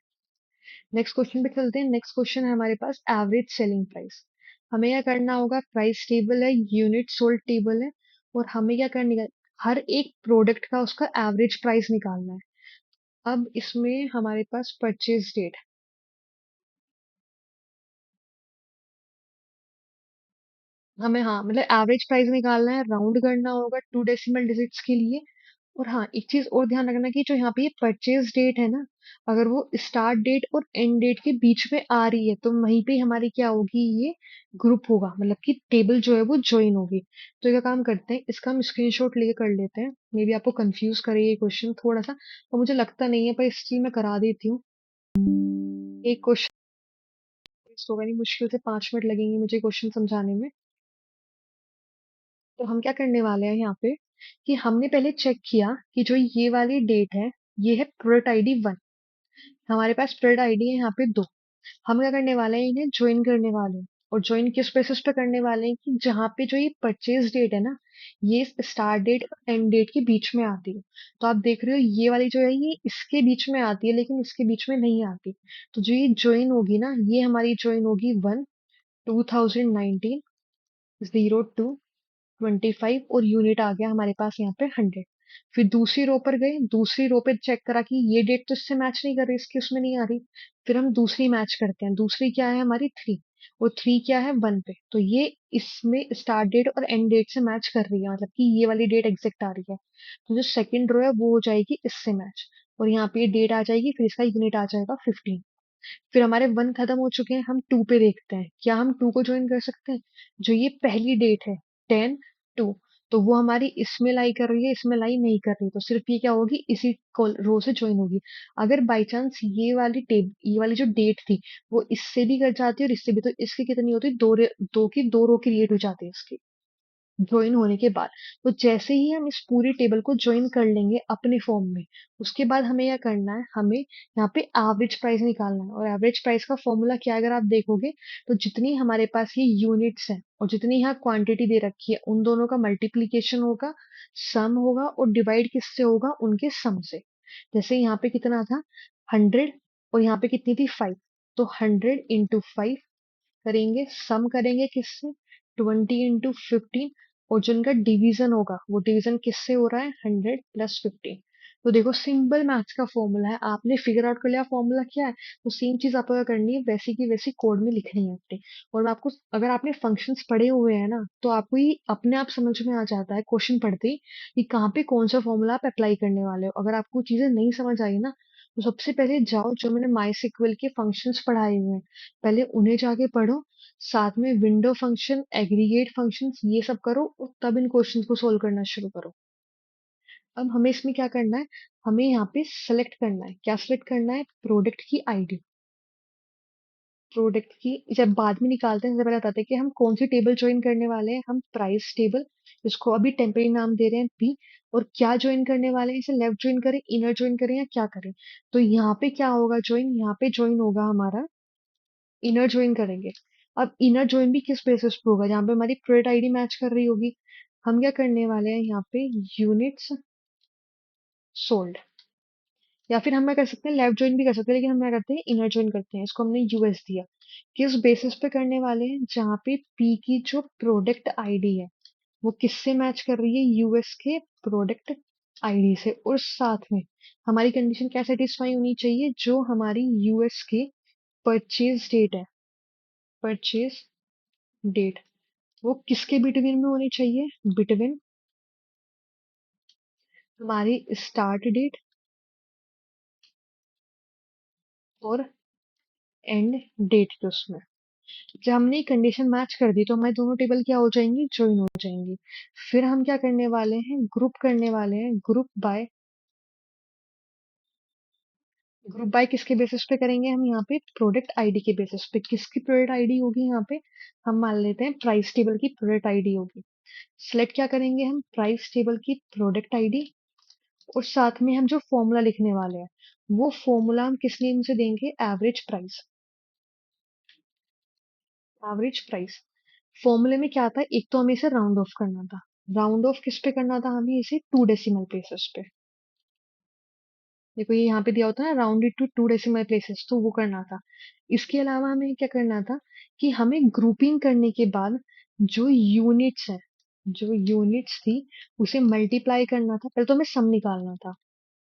नेक्स्ट क्वेश्चन पे चलते हैं। नेक्स्ट क्वेश्चन है हमारे पास, एवरेज सेलिंग प्राइस। हमें क्या करना होगा, प्राइस टेबल है, यूनिट सोल्ड टेबल है, और हमें क्या करने का, हर एक प्रोडक्ट का उसका एवरेज प्राइस निकालना है। अब इसमें हमारे पास परचेज डेट, हमें, हाँ, मतलब एवरेज प्राइस निकालना है, राउंड करना होगा 2 डेसिमल डिजिट्स के लिए। और हाँ, एक चीज और ध्यान रखना कि जो यहाँ पे ये परचेज डेट है ना, अगर वो स्टार्ट डेट और एंड डेट के बीच में आ रही है, तो वहीं पे हमारी क्या होगी, ये ग्रुप होगा, मतलब कि टेबल जो है वो ज्वाइन होगी। तो ये काम करते हैं, इसका हम स्क्रीनशॉट लेके कर लेते हैं, मे बी आपको कंफ्यूज करे ये क्वेश्चन थोड़ा सा, और मुझे लगता नहीं है, पर स्टिल मैं करा देती हूँ। एक क्वेश्चन होगा नहीं, मुश्किल से 5 मिनट लगेंगे मुझे क्वेश्चन समझाने में। तो हम क्या करने वाले हैं यहाँ पे, कि हमने पहले चेक किया कि जो ये वाली डेट है, ये है प्रोडक्ट आईडी 1। हमारे पास प्रोडक्ट आईडी है यहाँ पे 2। हम क्या करने वाले हैं, इन्हें ज्वाइन करने वाले हैं। और ज्वाइन किस बेसिस पे करने वाले हैं, कि जहाँ पे जो ये परचेज डेट है ना, ये स्टार्ट डेट और एंड डेट के बीच में आती है। तो आप देख रहे हो ये वाली जो है ये इसके बीच में आती है, लेकिन इसके बीच में नहीं आती। तो जो ये ज्वाइन होगी ना, ये हमारी ज्वाइन होगी 1/2019, 02/25, और यूनिट आ गया हमारे पास यहाँ पे 100। फिर दूसरी रो पर गए, दूसरी रो पे चेक करा कि ये डेट तो इससे मैच नहीं कर रही, इसकी उसमें नहीं आ रही। फिर हम दूसरी मैच करते हैं, दूसरी क्या है हमारी 3, और 3 क्या है 1 पे, तो ये इसमें स्टार्ट डेट और एंड डेट से मैच कर रही है, मतलब कि ये वाली डेट एग्जैक्ट आ रही है। तो जो सेकंड रो है वो हो जाएगी इससे मैच, और यहाँ पे ये डेट आ जाएगी, फिर इसका यूनिट आ जाएगा 15। फिर हमारे 1 खत्म हो चुके हैं, हम 2 पे देखते हैं, क्या हम 2 को ज्वाइन कर सकते हैं? जो ये पहली डेट है 10 2, तो वो हमारी इसमें लाई कर रही है, इसमें लाई नहीं कर रही, तो सिर्फ ये क्या होगी, इसी रो से ज्वाइन होगी। अगर बाई चांस ये वाली जो डेट थी वो इससे भी कट जाती है और इससे भी, तो इसकी कितनी होती है, दो की दो रो क्रिएट हो जाती है इसकी ज्वाइन होने के बाद। तो जैसे ही हम इस पूरी टेबल को ज्वाइन कर लेंगे अपने फॉर्म में, उसके बाद हमें क्या करना है, हमें यहाँ पे एवरेज प्राइस निकालना है। और एवरेज प्राइस का फॉर्मूला क्या है, अगर आप देखोगे तो जितनी हमारे पास ये यूनिट्स हैं और जितनी यहाँ क्वांटिटी दे रखी है, उन दोनों का मल्टीप्लीकेशन होगा, सम होगा, और डिवाइड किससे होगा, उनके सम से। जैसे यहाँ पे कितना था 100, और यहाँ पे कितनी थी 5, तो 100 × 5 करेंगे, सम करेंगे किससे, 20 × 15, और जो इनका डिवीजन होगा वो डिवीजन किससे हो रहा है, 100 + 15। तो देखो सिंपल मैथ्स का फॉर्मूला है, आपने फिगर आउट कर लिया फॉर्मूला क्या है, तो सेम चीज आपको क्या करनी है, वैसी की वैसी कोड में लिखनी है अपने। और आपको, अगर आपने फंक्शंस पढ़े हुए हैं ना, तो आपको ये अपने आप समझ में आ जाता है क्वेश्चन पढ़ते ही कि कहाँ पे कौन सा फॉर्मूला आप अप्लाई करने वाले हो। अगर आपको चीजें नहीं समझ आई ना, तो सबसे पहले जाओ, जो मैंने माई सिक्वल के फंक्शंस पढ़ाए हुए हैं पहले उन्हें जाके पढ़ो, साथ में विंडो फंक्शन, एग्रीगेट फंक्शंस, ये सब करो, और तब इन क्वेश्चंस को सोल्व करना शुरू करो। अब हमें इसमें क्या करना है, हमें यहाँ पे सेलेक्ट करना है, क्या सेलेक्ट करना है, प्रोडक्ट की आईडी। प्रोडक्ट की जब बाद में निकालते हैं, सबसे पहले बताते हैं कि हम कौन सी टेबल ज्वाइन करने वाले हैं, हम प्राइस टेबल, इसको अभी टेम्परेरी नाम दे रहे हैं पी। और क्या ज्वाइन करने वाले हैं, इसे लेफ्ट ज्वाइन करें, इनर ज्वाइन करें, या क्या करें। तो यहाँ पे क्या होगा ज्वाइन, यहाँ पे ज्वाइन होगा हमारा, इनर ज्वाइन करेंगे। अब इनर ज्वाइन भी किस बेसिस पे होगा, जहाँ पे हमारी प्रोडक्ट आईडी मैच कर रही होगी। हम क्या करने वाले हैं यहाँ पे, यूनिट्स सोल्ड, या फिर हम क्या कर सकते हैं, लेफ्ट ज्वाइन भी कर सकते हैं, लेकिन हम क्या करते हैं, इनर ज्वाइन करते हैं, इसको हमने यूएस दिया। किस बेसिस पे करने वाले हैं, जहाँ पे पी की जो प्रोडक्ट आईडी है वो किससे मैच कर रही है, यूएस के प्रोडक्ट आईडी से। और साथ में हमारी कंडीशन क्या सेटिस्फाई होनी चाहिए, जो हमारी यूएस के परचेज डेट है, परचेज डेट, वो किसके बिटवीन में होनी चाहिए, बिटवीन हमारी स्टार्ट डेट और एंड डेट के उसमें। जब हमने कंडीशन मैच कर दी तो हमारी दोनों टेबल क्या हो जाएंगी, ज्वाइन हो जाएंगी। फिर हम क्या करने वाले हैं, ग्रुप करने वाले हैं, ग्रुप बाय किसके बेसिस पे करेंगे, हम यहाँ पे प्रोडक्ट आईडी के बेसिस पे। किसकी प्रोडक्ट आईडी होगी यहाँ पे, हम मान लेते हैं प्राइस टेबल की प्रोडक्ट आईडी होगी। सिलेक्ट क्या करेंगे हम, प्राइस टेबल की प्रोडक्ट आईडी, और साथ में हम जो फॉर्मूला लिखने वाले हैं वो फॉर्मूला हम किस नेम से देंगे, एवरेज प्राइस। एवरेज प्राइस फॉर्मूले में क्या था, एक तो हमें इसे राउंड ऑफ करना था, राउंड ऑफ किस पे करना था, हमें इसे 2 डेसिमल प्लेसेस पे। देखो ये यहाँ पे दिया होता है ना, round it to 2 decimal places, तो वो करना था। इसके अलावा हमें क्या करना था, कि हमें ग्रुपिंग करने के बाद जो यूनिट्स है, जो यूनिट्स थी उसे मल्टीप्लाई करना था। पहले तो हमें सम निकालना था।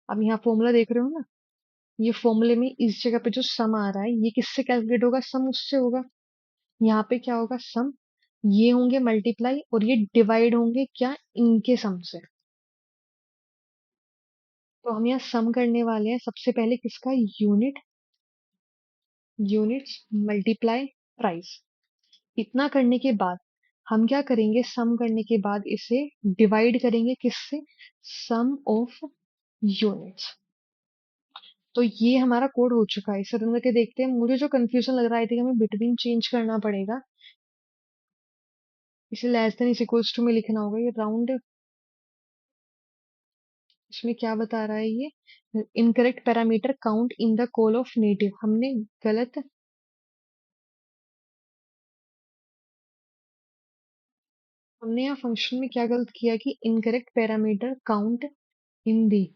अब यहाँ फॉर्मूला देख रहे हो ना, ये फॉर्मूले में इस जगह पे जो सम आ रहा है ये किससे कैलकुलेट होगा, सम उससे होगा। यहाँ पे क्या होगा, सम, ये होंगे मल्टीप्लाई, और ये डिवाइड होंगे क्या, इनके सम से। तो हम यहाँ सम करने वाले हैं सबसे पहले किसका, यूनिट, यूनिट्स मल्टीप्लाई प्राइस। इतना करने के बाद हम क्या करेंगे, सम करने के बाद इसे डिवाइड करेंगे किससे, सम ऑफ यूनिट्स। तो ये हमारा कोड हो चुका है, इसे रन करके देखते हैं। मुझे जो कंफ्यूजन लग रहा है कि हमें बिटवीन चेंज करना पड़ेगा, इसे less than is equals to में लिखना होगा। ये राउंड, इसमें क्या बता रहा है ये, incorrect parameter count in the call of native, हमने गलत, हमने यहाँ फंक्शन में क्या गलत किया कि इनकरेक्ट पैरामीटर काउंट इन दी,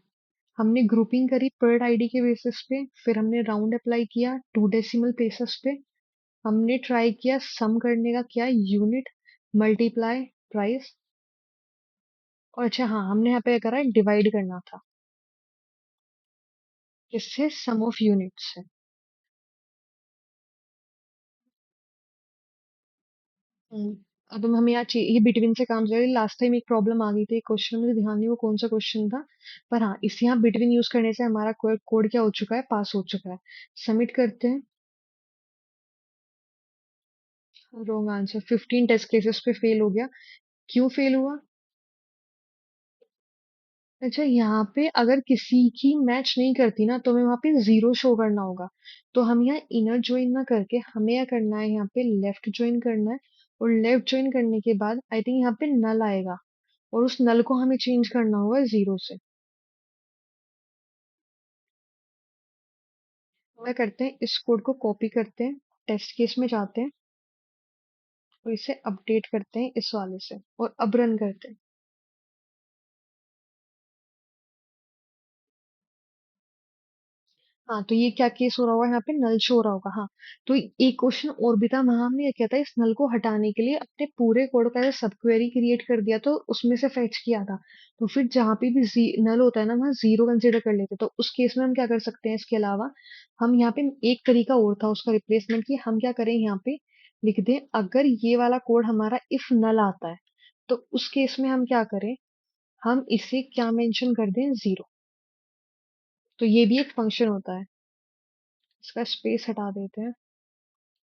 हमने ग्रुपिंग करी पर्ड आईडी के बेसिस पे, फिर हमने राउंड अप्लाई किया 2 डेसिमल प्लेसेस पे, हमने ट्राई किया सम करने का, क्या, यूनिट मल्टीप्लाई प्राइस, और अच्छा हाँ, हमने यहाँ पे करा है डिवाइड करना था, किससे, सम ऑफ यूनिट्स से। हम्म। अब हम यहाँ ये बिटवीन से काम करें। लास्ट टाइम एक प्रॉब्लम आ गई थी क्वेश्चन, मुझे ध्यान नहीं वो कौन सा क्वेश्चन था, पर हाँ इस यहाँ बिटवीन यूज करने से हमारा कोड क्या हो चुका है, पास हो चुका है। सबमिट करते हैं। रॉन्ग आंसर, 15 टेस्ट केसेस पे फेल हो गया। क्यों फेल हुआ? अच्छा, यहाँ पे अगर किसी की मैच नहीं करती ना, तो हमें वहां पे जीरो शो करना होगा। तो हम यहाँ इनर ज्वाइन ना करके हमें क्या करना है, यहाँ पे लेफ्ट ज्वाइन करना है। और लेफ्ट ज्वाइन करने के बाद आई थिंक यहाँ पे नल आएगा, और उस नल को हमें चेंज करना होगा जीरो से। क्या करते हैं, इस कोड को कॉपी करते हैं, टेस्ट केस में जाते हैं, और इसे अपडेट करते हैं इस वाले से, और अब रन करते हैं। हाँ, तो ये क्या केस हो रहा होगा, यहाँ पे नल शो हो रहा होगा। हाँ, तो एक क्वेश्चन और भी था, वहां हमने ये किया था, इस नल को हटाने के लिए अपने पूरे कोड का सब क्वेरी क्रिएट कर दिया, तो उसमें से फेच किया था। तो फिर जहाँ पे भी नल होता है ना, वहाँ जीरो कंसिडर कर लेते, तो उस केस में हम क्या कर सकते हैं, इसके अलावा हम यहाँ पे एक तरीका और था उसका रिप्लेसमेंट की, हम क्या करें, यहाँ पे लिख दें, अगर ये वाला कोड हमारा इफ नल आता है, तो उस केस में हम क्या करें, हम इसे क्या मेंशन कर दें, जीरो। तो ये भी एक फंक्शन होता है। इसका स्पेस हटा देते हैं।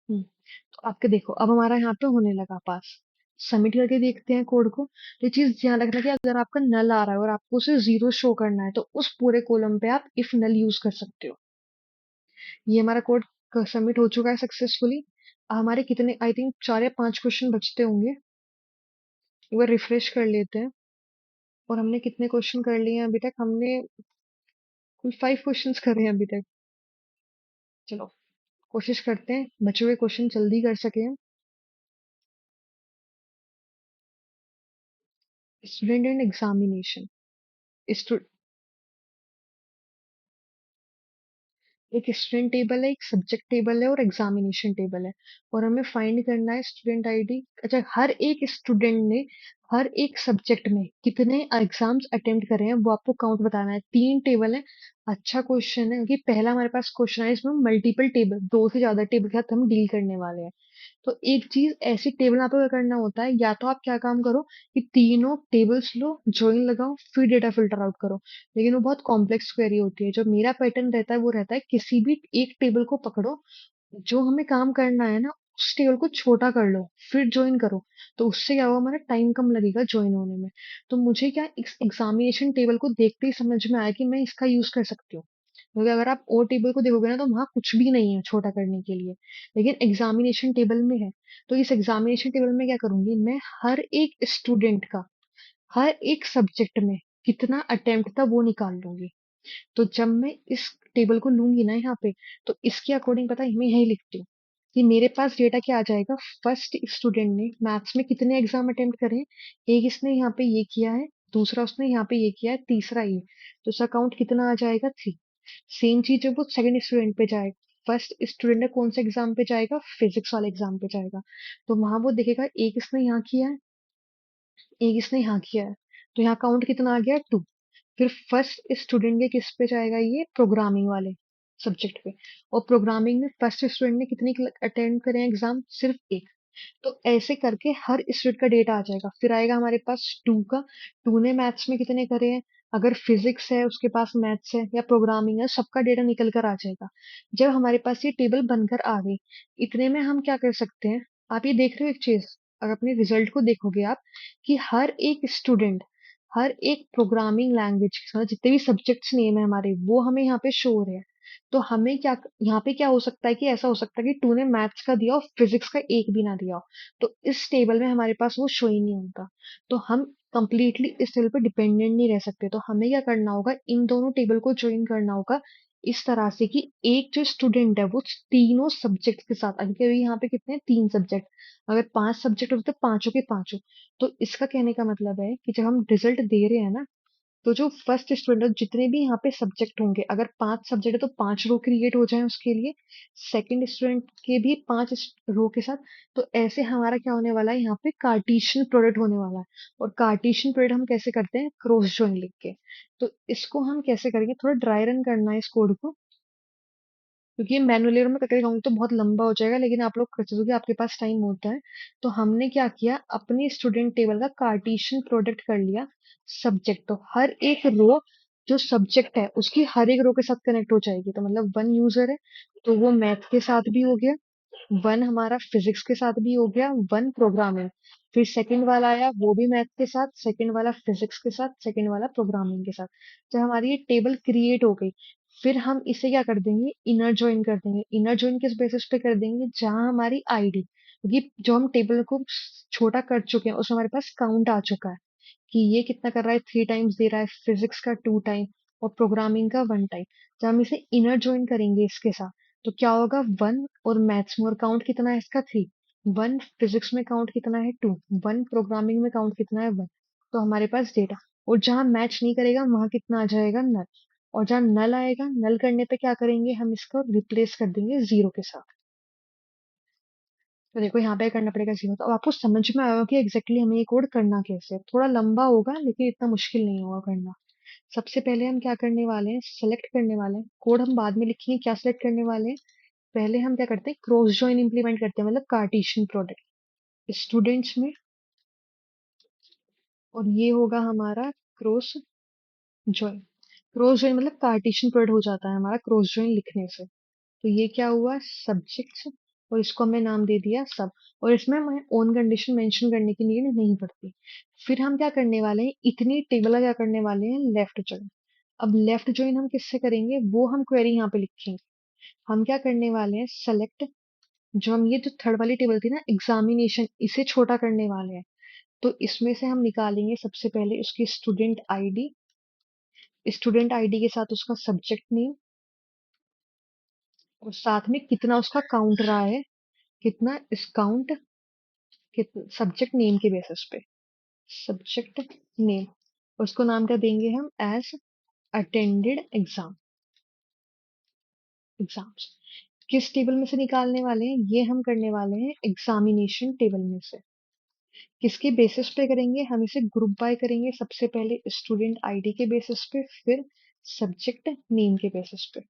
तो आपके देखो, अब हमारा यहाँ पे होने लगा पास। सबमिट करके देखते हैं कोड को। तो ये चीज ध्यान रखना कि अगर आपका नल आ रहा है और आपको उसे जीरो शो करना है, तो उस पूरे कॉलम पे आप इफ नल यूज कर सकते हो। ये हमारा कोड सबमिट हो चुका है सक्सेसफुली। हमारे कितने, आई थिंक 4 या 5 क्वेश्चन बचते होंगे। एक बार रिफ्रेश कर लेते हैं। और हमने कितने क्वेश्चन कर लिए हैं अभी तक, हमने कुल 5 क्वेश्चन करे हैं अभी तक। चलो कोशिश करते हैं बचे हुए क्वेश्चन जल्दी कर सके। Student and examination. एक स्टूडेंट टेबल है, एक सब्जेक्ट टेबल है, और एग्जामिनेशन टेबल है। और हमें फाइंड करना है स्टूडेंट आईडी। अच्छा, हर एक स्टूडेंट ने हर एक सब्जेक्ट में कितने एग्जाम्स अटेम्प्ट करे हैं वो आपको काउंट बताना है। 3 टेबल है। अच्छा क्वेश्चन है, क्योंकि पहला हमारे पास क्वेश्चन है, इसमें मल्टीपल टेबल, 2 से ज्यादा टेबल के साथ हम डील करने वाले हैं। तो एक चीज ऐसी टेबल यहाँ पे करना होता है, या तो आप क्या काम करो कि तीनों टेबल्स लो, ज्वाइन लगाओ, फिर डेटा फिल्टर आउट करो। लेकिन वो बहुत कॉम्प्लेक्स क्वेरी होती है। जो मेरा पैटर्न रहता है वो रहता है, किसी भी एक टेबल को पकड़ो, जो हमें काम करना है ना, उस टेबल को छोटा कर लो, फिर ज्वाइन करो। तो उससे क्या होगा, हमारा टाइम कम लगेगा ज्वाइन होने में। तो मुझे क्या, इस एग्जामिनेशन टेबल को देखते ही समझ में आया कि मैं इसका यूज कर सकती हूँ। क्योंकि अगर आप ओ टेबल को देखोगे ना, तो वहां कुछ भी नहीं है छोटा करने के लिए, लेकिन एग्जामिनेशन टेबल में है। तो इस एग्जामिनेशन टेबल में क्या करूंगी मैं, हर एक स्टूडेंट का हर एक सब्जेक्ट में कितना अटेम्प्ट था वो निकाल लूंगी। तो जब मैं इस टेबल को लूंगी ना यहाँ पे, तो इसके अकॉर्डिंग पता है मैं यही लिखती हूँ कि मेरे पास डेटा क्या आ जाएगा, फर्स्ट स्टूडेंट ने मैथ्स में कितने एग्जाम अटेम्प्ट करे हैं। एक इसने यहाँ पे ये किया है, दूसरा उसने यहाँ पे ये किया है, तीसरा ये। तो इसका काउंट कितना आ जाएगा, 3। सेम चीज जब वो सेकंड स्टूडेंट पे जाएगा, फर्स्ट स्टूडेंट ने कौन से एग्जाम पे जाएगा, फिजिक्स वाले एग्जाम पे जाएगा। तो वहां वो देखेगा, एक इसने यहाँ किया है, एक इसने यहाँ किया है। तो यहाँ काउंट कितना आ गया, 2। फिर फर्स्ट स्टूडेंट के किस पे जाएगा, ये प्रोग्रामिंग वाले सब्जेक्ट पे। और प्रोग्रामिंग में फर्स्ट स्टूडेंट ने कितनी अटेंड करे हैं एग्जाम, सिर्फ एक। तो ऐसे करके हर स्टूडेंट का डेटा आ जाएगा। फिर आएगा हमारे पास 2 का, 2 ने मैथ्स में कितने करे हैं, अगर फिजिक्स है उसके पास, मैथ्स है या प्रोग्रामिंग है, सबका डेटा निकल कर आ जाएगा। जब हमारे पास ये टेबल बनकर आ गई, इतने में हम क्या कर सकते हैं, आप ये देख रहे हो एक चीज, अगर अपने रिजल्ट को देखोगे आप, कि हर एक स्टूडेंट हर एक प्रोग्रामिंग लैंग्वेज के साथ जितने भी सब्जेक्ट्स नेम है हमारे, वो हमें यहाँ पे शो हो रहे हैं। तो हमें क्या, यहाँ पे क्या हो सकता है कि ऐसा हो सकता है कि 2 ने मैथ्स का दिया और फिजिक्स का एक भी ना दिया हो। तो इस टेबल में हमारे पास वो शो ही नहीं होता। तो हम कंप्लीटली इस टेबल पे डिपेंडेंट नहीं रह सकते। तो हमें क्या करना होगा, इन दोनों टेबल को ज्वाइन करना होगा इस तरह से कि एक जो स्टूडेंट है वो तीनों सब्जेक्ट के साथ, अभी अभी यहाँ पे कितने हैं, 3 सब्जेक्ट, अगर 5 सब्जेक्ट होते तो पांचों के पांचों। तो इसका कहने का मतलब है कि जब हम रिजल्ट दे रहे हैं ना, तो जो फर्स्ट स्टूडेंट जितने भी यहाँ पे सब्जेक्ट होंगे, अगर 5 सब्जेक्ट है तो 5 रो क्रिएट हो जाए उसके लिए, सेकंड स्टूडेंट के भी 5 रो के साथ। तो ऐसे हमारा क्या होने वाला है, यहाँ पे कार्टेशियन प्रोडक्ट होने वाला है। और कार्टेशियन प्रोडक्ट हम कैसे करते हैं, क्रॉस जॉइन लिख के। तो इसको हम कैसे करेंगे, थोड़ा ड्राई रन करना है इस कोड को, क्योंकि मैनुअली में करके कहूंगी तो बहुत लंबा हो जाएगा, लेकिन आप लोग कर दोगे, आपके पास टाइम होता है। तो हमने क्या किया, अपनी स्टूडेंट टेबल का कार्टेशियन प्रोडक्ट कर लिया सब्जेक्ट। तो हर एक रो जो सब्जेक्ट है उसकी हर एक रो के साथ कनेक्ट हो जाएगी। तो मतलब वन यूजर है तो वो मैथ के साथ भी हो गया, वन हमारा फिजिक्स के साथ भी हो गया, वन प्रोग्रामिंग। फिर सेकंड वाला आया वो भी मैथ के साथ, सेकंड वाला फिजिक्स के साथ, सेकंड वाला प्रोग्रामिंग के साथ। जब हमारी ये टेबल क्रिएट हो गई, फिर हम इसे क्या कर देंगे, इनर ज्वाइन कर देंगे। इनर ज्वाइन किस बेसिस पे कर देंगे, जहां हमारी आईडी, क्योंकि जो हम टेबल को छोटा कर चुके हैं उसमें हमारे पास काउंट आ चुका है कि ये कितना कर रहा है, 3 टाइम्स दे रहा है, फिजिक्स का 2 टाइम और प्रोग्रामिंग का 1 टाइम। जब हम इसे इनर ज्वाइन करेंगे इसके साथ, तो क्या होगा, वन और मैथ्स में और काउंट कितना है इसका, 3। वन फिजिक्स में काउंट कितना है, 2। वन प्रोग्रामिंग में काउंट कितना है, 1। तो हमारे पास डेटा, और जहां मैच नहीं करेगा वहां कितना आ जाएगा, नल। और जहां नल आएगा, नल करने पे क्या करेंगे, हम इसको रिप्लेस कर देंगे जीरो के साथ। तो देखो यहाँ पे करना पड़ेगा जीरो। तो अब आपको समझ में आएगा कि एग्जैक्टली हमें ये कोड करना कैसे है। थोड़ा लंबा होगा लेकिन इतना मुश्किल नहीं होगा करना। सबसे पहले हम क्या करने वाले हैं, सेलेक्ट करने वाले हैं। कोड हम बाद में लिखेंगे, क्या सेलेक्ट करने वाले हैं, पहले हम क्या करते हैं, क्रॉस जॉइन इंप्लीमेंट करते हैं, मतलब कार्टेशियन प्रोडक्ट स्टूडेंट्स में। और ये होगा हमारा क्रॉस जॉइन। क्रॉस जॉइन मतलब कार्टेशियन प्रोडक्ट हो जाता है हमारा क्रॉस जॉइन लिखने से। तो ये क्या हुआ, सब्जेक्ट्स, और इसको हमने नाम दे दिया सब। और इसमें हमें ओन कंडीशन मेंशन करने की नीड नहीं पड़ती। फिर हम क्या करने वाले हैं, इतनी टेबल का क्या करने वाले हैं, लेफ्ट जॉइन। अब लेफ्ट जॉइन हम किससे करेंगे, वो हम क्वेरी यहाँ पे लिखेंगे। हम क्या करने वाले हैं, सेलेक्ट, जो हम ये जो थर्ड वाली टेबल थी ना एग्जामिनेशन, इसे छोटा करने वाले हैं। तो इसमें से हम निकालेंगे सबसे पहले उसकी स्टूडेंट आईडी, स्टूडेंट आईडी के साथ उसका सब्जेक्ट नेम, और साथ में कितना उसका काउंट रहा है, कितना इस काउंट, सब्जेक्ट नेम के बेसिस पे, सब्जेक्ट नेम। उसको नाम क्या देंगे हम, एज अटेंडेड एग्जाम्स। किस टेबल में से निकालने वाले हैं, ये हम करने वाले हैं एग्जामिनेशन टेबल में से। किसके बेसिस पे करेंगे, हम इसे ग्रुप बाय करेंगे, सबसे पहले स्टूडेंट आईडी के बेसिस पे, फिर सब्जेक्ट नेम के बेसिस पे।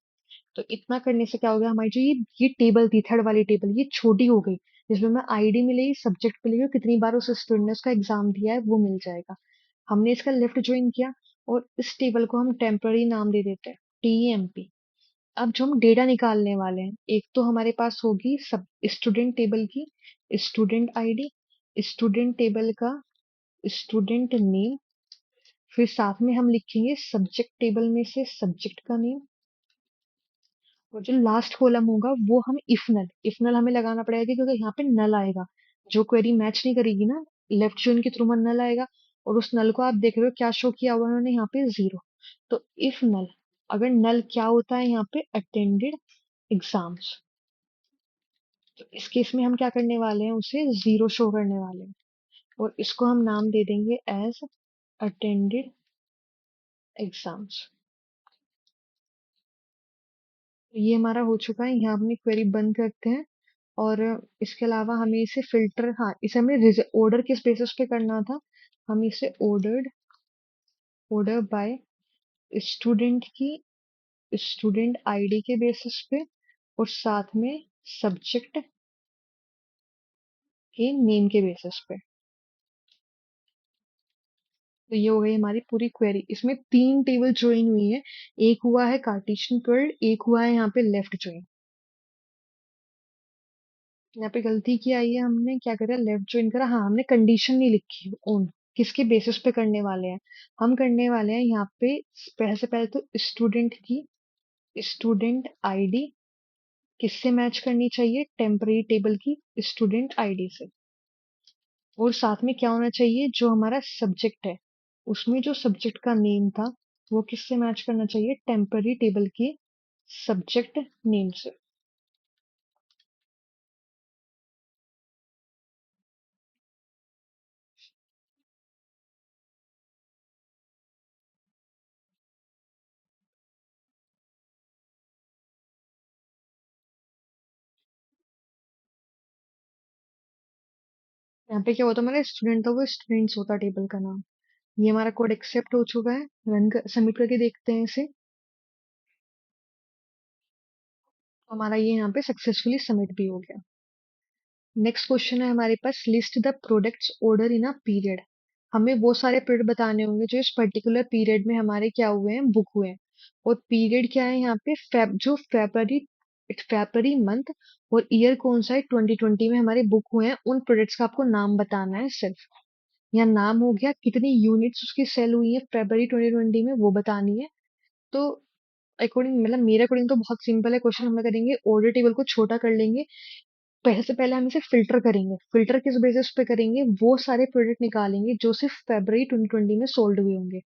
तो इतना करने से क्या हो गया, हमारी जो ये टेबल थी थर्ड वाली टेबल, ये छोटी हो गई, जिसमें हमें आईडी मिलेगी, सब्जेक्ट मिलेगी, और कितनी बार उस स्टूडेंट ने उसका एग्जाम दिया है वो मिल जाएगा। हमने इसका लेफ्ट ज्वाइन किया, और इस टेबल को हम टेम्पररी नाम दे देते हैं, टीएमपी। अब जो हम डेटा निकालने वाले हैं, एक तो हमारे पास होगी सब स्टूडेंट टेबल की स्टूडेंट आईडी, स्टूडेंट टेबल का स्टूडेंट नेम, फिर साथ में हम लिखेंगे सब्जेक्ट टेबल में से सब्जेक्ट का नेम, और जो लास्ट कॉलम होगा वो हम इफ नल हमें लगाना पड़ेगा, क्योंकि यहाँ पे नल आएगा। जो क्वेरी मैच नहीं करेगी ना, लेफ्ट जॉइन के थ्रू नल आएगा। और उस नल को आप देख रहे हो क्या शो किया हुआ है उन्होंने यहाँ पे, जीरो। तो इफ नल, अगर नल क्या होता है यहाँ पे, अटेंडेड एग्जाम्स। तो इस केस में हम क्या करने वाले हैं, उसे जीरो शो करने वाले हैं। और इसको हम नाम दे देंगे एज अटेंडेड एग्जाम्स। तो ये हमारा हो चुका है, यहाँ अपनी क्वेरी बंद करते हैं। और इसके अलावा हमें इसे फिल्टर, हाँ इसे हमें ऑर्डर किस बेसिस पे करना था, हम इसे ऑर्डर बाय स्टूडेंट की स्टूडेंट आईडी के बेसिस पे, और साथ में सब्जेक्ट के नेम के बेसिस पे। तो ये हो गई हमारी पूरी क्वेरी। इसमें 3 टेबल ज्वाइन हुई है, एक हुआ है कार्टेशियन प्रोडक्ट, एक हुआ है यहाँ पे लेफ्ट ज्वाइन। यहाँ पे गलती की आई है, हमने क्या करा, लेफ्ट ज्वाइन करा, हाँ हमने कंडीशन नहीं लिखी ओन, किसके बेसिस पे करने वाले हैं, हम करने वाले हैं यहाँ पे पहले से पहले तो स्टूडेंट की स्टूडेंट आईडी किससे मैच करनी चाहिए, टेम्पररी टेबल की स्टूडेंट आईडी से। और साथ में क्या होना चाहिए, जो हमारा सब्जेक्ट है उसमें जो सब्जेक्ट का नेम था वो किससे मैच करना चाहिए, टेम्पररी टेबल की सब्जेक्ट नेम से। यहाँ पे क्या होता है, हमारा स्टूडेंट था वो स्टूडेंट्स होता टेबल का नाम। ये हमारा कोड एक्सेप्ट हो चुका है। सबमिट करके देखते हैं इसे। तो हमारा ये यहाँ पे सक्सेसफुली सबमिट भी हो गया। नेक्स्ट क्वेश्चन है हमारे पास, list the products order in a period. हमें वो सारे प्रोडक्ट बताने होंगे जो इस पर्टिकुलर पीरियड में हमारे क्या हुए हैं, बुक हुए हैं। और पीरियड क्या है यहाँ पे, जो फेब्रवरी मंथ, और ईयर कौन सा है, 2020 में हमारे बुक हुए हैं। उन प्रोडक्ट्स का आपको नाम बताना है सिर्फ। यहाँ नाम हो गया, कितनी यूनिट्स उसकी सेल हुई है फेब्रवरी 2020 में वो बतानी है। तो अकॉर्डिंग, मतलब मेरे अकॉर्डिंग तो बहुत सिंपल है क्वेश्चन। हम करेंगे ऑर्डर टेबल को छोटा कर लेंगे। पहले से पहले हम इसे फिल्टर करेंगे। फिल्टर किस बेसिस पे करेंगे, वो सारे प्रोडक्ट निकालेंगे जो सिर्फ फरवरी 2020 में सोल्ड हुए होंगे।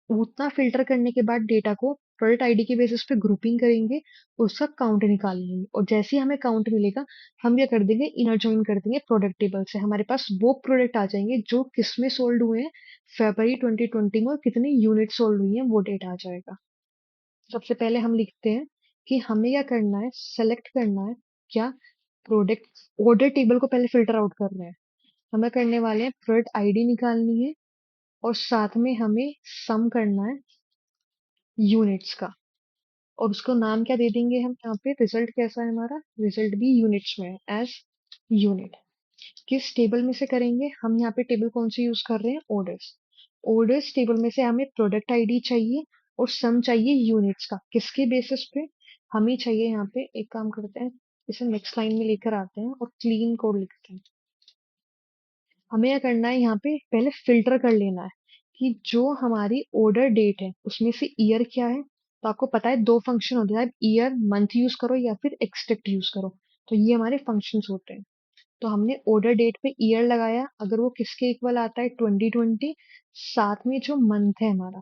उतना फिल्टर करने के बाद डेटा को प्रोडक्ट आईडी के बेसिस पे ग्रुपिंग करेंगे, उसका काउंट निकाल लेंगे। और जैसे ही हमें काउंट मिलेगा, हम क्या कर देंगे, इनर जॉइन कर देंगे प्रोडक्ट टेबल से। हमारे पास वो प्रोडक्ट आ जाएंगे जो किस में सोल्ड हुए हैं, फरवरी 2020 में, और कितनी यूनिट सोल्ड हुई है वो डेटा आ जाएगा। सबसे पहले हम लिखते हैं कि हमें क्या करना है, सेलेक्ट करना है क्या, प्रोडक्ट ऑर्डर टेबल को पहले फिल्टर आउट कर रहे हैं। हमें करने वाले हैं प्रोडक्ट आईडी निकालनी है, और साथ में हमें सम करना है यूनिट्स का। और उसको नाम क्या दे देंगे हम यहाँ पे, रिजल्ट कैसा है हमारा, रिजल्ट भी यूनिट्स में है, एज यूनिट। किस टेबल में से करेंगे हम, यहाँ पे टेबल कौन सी यूज कर रहे हैं, ऑर्डर्स। ऑर्डर्स टेबल में से हमें प्रोडक्ट आईडी चाहिए और सम चाहिए यूनिट्स का। किसके बेसिस पे हमें चाहिए, यहाँ पे एक काम करते हैं, इसे नेक्स्ट लाइन में लेकर आते हैं और क्लीन कोड लिखते हैं। हमें क्या करना है, यहाँ पे पहले फिल्टर कर लेना है कि जो हमारी ऑर्डर डेट है उसमें से ईयर क्या है। तो आपको पता है दो फंक्शन होते हैं, ईयर मंथ यूज करो या फिर एक्सट्रैक्ट यूज करो। तो ये हमारे फंक्शंस होते हैं। तो हमने ऑर्डर डेट पे ईयर लगाया, अगर वो किसके इक्वल आता है, 2020। साथ में जो मंथ है हमारा,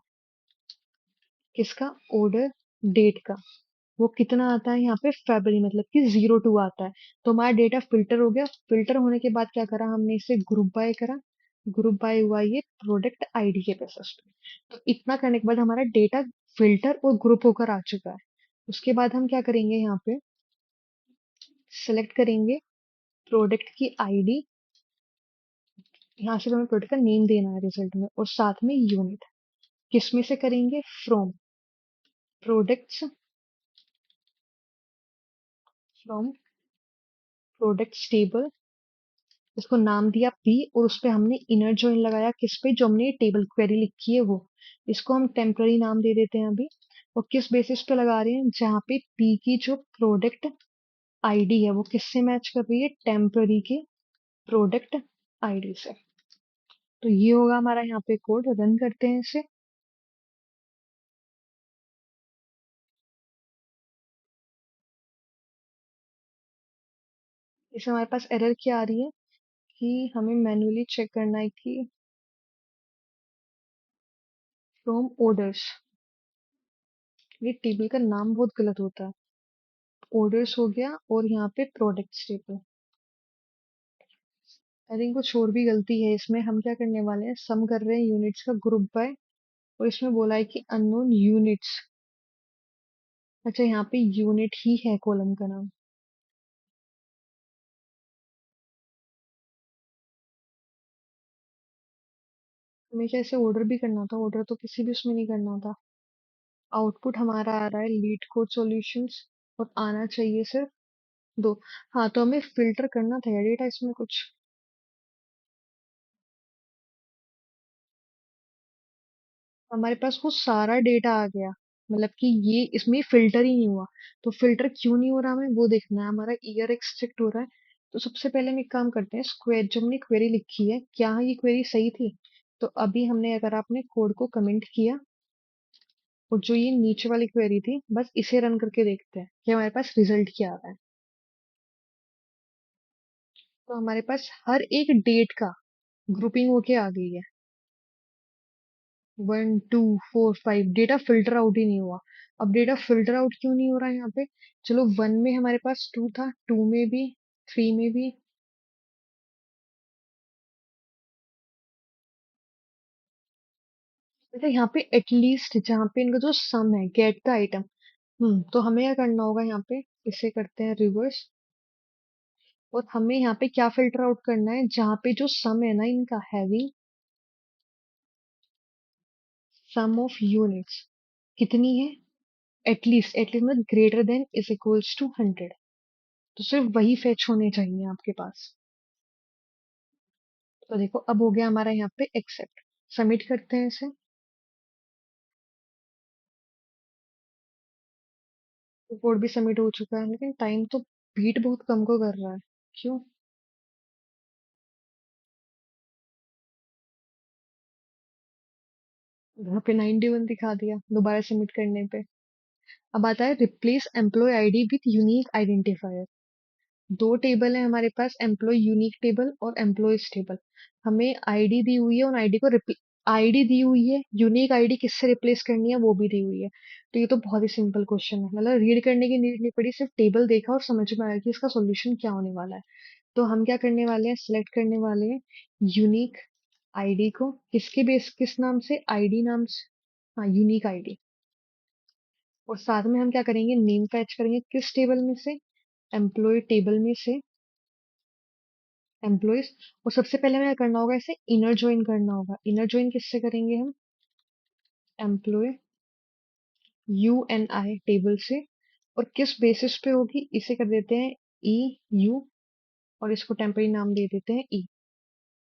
किसका, ऑर्डर डेट का, वो कितना आता है यहाँ पे, फरवरी, मतलब कि 02 आता है। तो हमारा डेटा फिल्टर हो गया। फिल्टर होने के बाद क्या करा हमने, इसे ग्रुप बाय करा। ग्रुप बाय हुआ ये प्रोडक्ट आईडी के बेसिस पे। तो इतना करने के बाद हमारा डेटा फिल्टर और ग्रुप होकर आ चुका है। उसके बाद हम क्या करेंगे, यहाँ पे सेलेक्ट करेंगे प्रोडक्ट की आईडी। यहाँ से हमें प्रोडक्ट का नेम देना है रिजल्ट में, और साथ में यूनिट। किस में से करेंगे, from products, from products table. इसको नाम दिया पी, और उस पे हमने इनर जॉइन लगाया, किस पे, जो हमने टेबल क्वेरी लिखी है वो। इसको हम टेम्पररी नाम दे देते हैं अभी। और किस बेसिस पे लगा रहे हैं, जहाँ पे पी की जो प्रोडक्ट आईडी है वो किससे मैच कर रही है, टेम्पररी के प्रोडक्ट आईडी से। तो ये होगा हमारा यहाँ पे कोड। रन करते हैं इसे। इसे हमारे पास एरर क्या आ रही है कि हमें मैन्युअली चेक करना है कि फ्रॉम ऑर्डर्स, ये टेबल का नाम बहुत गलत होता है। ऑर्डर्स हो गया, और यहाँ पे प्रोडक्ट्स टेबल। आई थिंक कुछ और भी गलती है इसमें। हम क्या करने वाले हैं, सम कर रहे हैं यूनिट्स का ग्रुप बाय, और इसमें बोला है कि अननोन यूनिट्स। अच्छा, यहाँ पे यूनिट ही है कॉलम का नाम। हमें क्या इसे ऑर्डर भी करना था, ऑर्डर तो किसी भी उसमें नहीं करना था। आउटपुट हमारा आ रहा है लीड कोड सॉल्यूशंस, और आना चाहिए सिर्फ दो। हाँ, तो हमें फिल्टर करना था डेटा इसमें कुछ। हमारे पास वो सारा डेटा आ गया, मतलब कि ये इसमें फिल्टर ही नहीं हुआ। तो फिल्टर क्यों नहीं हो रहा, हमें वो देखना है। हमारा ईयर एक्सट्रैक्ट हो रहा है। तो सबसे पहले हम एक काम करते हैं, स्क्वेर जो हमने क्वेरी लिखी है, क्या ये क्वेरी सही थी। तो अभी हमने, अगर आपने कोड को कमेंट किया, और जो ये नीचे वाली क्वेरी थी, बस इसे रन करके देखते हैं कि हमारे पास रिजल्ट क्या आ रहा है। तो हमारे पास हर एक डेट का ग्रुपिंग होके आ गई है, 1 2 4 5। डेटा फिल्टर आउट ही नहीं हुआ। अब डेटा फिल्टर आउट क्यों नहीं हो रहा है यहाँ पे, चलो, 1 में हमारे पास 2 था, 2 में भी, 3 में भी। अच्छा, यहाँ पे एटलीस्ट, जहाँ पे इनका जो सम है, गेट द आइटम। तो हमें क्या करना होगा यहाँ पे, इसे करते हैं रिवर्स। और हमें यहाँ पे क्या फिल्टर आउट करना है, जहाँ पे जो सम है ना इनका, हैविंग सम ऑफ यूनिट्स कितनी है, एटलीस्ट मतलब greater than is equals to 100। तो सिर्फ वही फेच होने चाहिए आपके पास। तो देखो अब हो गया हमारा यहाँ पे एक्सेप्ट। सबमिट करते हैं इसे। कोड भी सबमिट हो चुका है, लेकिन टाइम तो बीट बहुत कम को कर रहा है। क्यों? यहाँ पे 91 दिखा दिया दोबारा सबमिट करने पे। अब आता है replace employee ID with unique identifier. दो टेबल है हमारे पास, एम्प्लॉय यूनिक टेबल और एम्प्लॉयज टेबल। हमें आईडी दी हुई है, और आईडी को आईडी दी हुई है, यूनिक आईडी किससे रिप्लेस करनी है वो भी दी हुई है। तो ये तो बहुत ही सिंपल क्वेश्चन है, मतलब रीड करने की नीड नहीं पड़ी, सिर्फ टेबल देखा और समझ में आया कि इसका सॉल्यूशन क्या होने वाला है। तो हम क्या करने वाले हैं, सिलेक्ट करने वाले हैं यूनिक आईडी को, किसके बेस किस नाम से, आईडी नाम से। हाँ, यूनिक आईडी। और साथ में हम क्या करेंगे, नेम फैच करेंगे किस टेबल में से, एम्प्लॉय टेबल में से, एम्प्लॉयज। और सबसे पहले हमें क्या करना होगा, इसे इनर ज्वाइन करना होगा। इनर ज्वाइन किससे करेंगे हम, employee U N I table से। और किस बेसिस पे होगी, इसे कर देते हैं ई यू, और इसको टेम्पररी नाम दे देते हैं ई।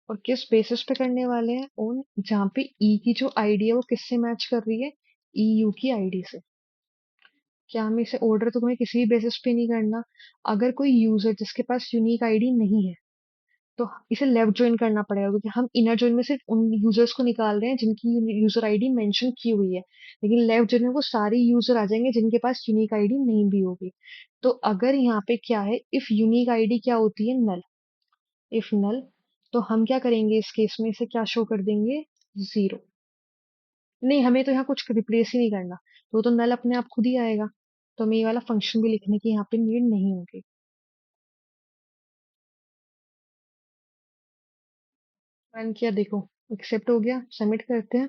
और किस बेसिस पे करने वाले हैं, ऑन जहाँ पे ई की जो आईडी है वो किससे मैच कर रही है, ई यू की आईडी से। क्या हमें इसे ऑर्डर तो हमें किसी भी बेसिस पे नहीं करना। अगर कोई यूजर जिसके पास यूनिक आईडी नहीं है, तो इसे लेफ्ट ज्वाइन करना पड़ेगा, क्योंकि हम इनर ज्वाइन में सिर्फ उन यूजर्स को निकाल रहे हैं जिनकी यूजर आईडी मेंशन की हुई है। लेकिन लेफ्ट ज्वाइन में वो सारे यूजर आ जाएंगे जिनके पास यूनिक आईडी नहीं भी होगी। तो अगर यहाँ पे क्या है, इफ यूनिक आईडी क्या होती है, नल। इफ नल, तो हम क्या करेंगे इस केस में, इसे क्या शो कर देंगे, जीरो। नहीं, हमें तो यहाँ कुछ रिप्लेस ही नहीं करना, तो वो तो नल अपने आप खुद ही आएगा। तो हमें ये वाला फंक्शन भी लिखने की यहाँ पे नीड नहीं होगी। रन किया, देखो एक्सेप्ट हो गया, सबमिट करते हैं।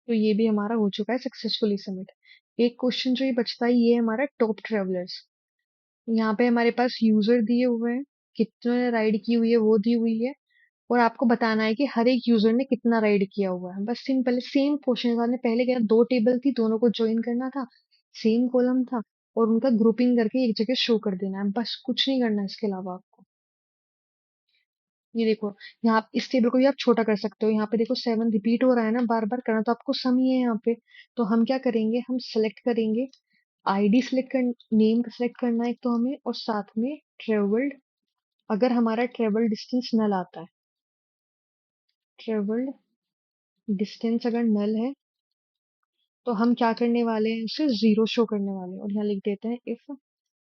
तो ये भी हमारा हो चुका है सक्सेसफुली सबमिट। एक क्वेश्चन जो ये बचता है, ये है हमारा टॉप ट्रेवलर्स। यहाँ पे हमारे पास यूजर दिए हुए हैं, कितने राइड की हुई है वो दी हुई है, और आपको बताना है कि हर एक यूजर ने कितना राइड किया हुआ है। बस सिंपल सेम क्वेश्चन आपने पहले किया, दो टेबल थी, दोनों को ज्वाइन करना था, सेम कॉलम था, और उनका ग्रुपिंग करके एक जगह शो कर देना है, बस कुछ नहीं करना है इसके अलावा आपको। ये देखो, यहाँ इस टेबल को भी आप छोटा कर सकते हो। यहाँ पे देखो 7 रिपीट हो रहा है ना, बार बार करना तो आपको सम ही है यहाँ पे। तो हम क्या करेंगे, हम सेलेक्ट करेंगे, आईडी सेलेक्ट कर, नेम सेलेक्ट करना है एक तो हमें, और साथ में ट्रेवल्ड। अगर हमारा ट्रेवल डिस्टेंस नल आता है, ट्रेवल्ड डिस्टेंस अगर नल है, तो हम क्या करने वाले हैं, उसे जीरो शो करने वाले हैं, और यहाँ लिख देते हैं इफ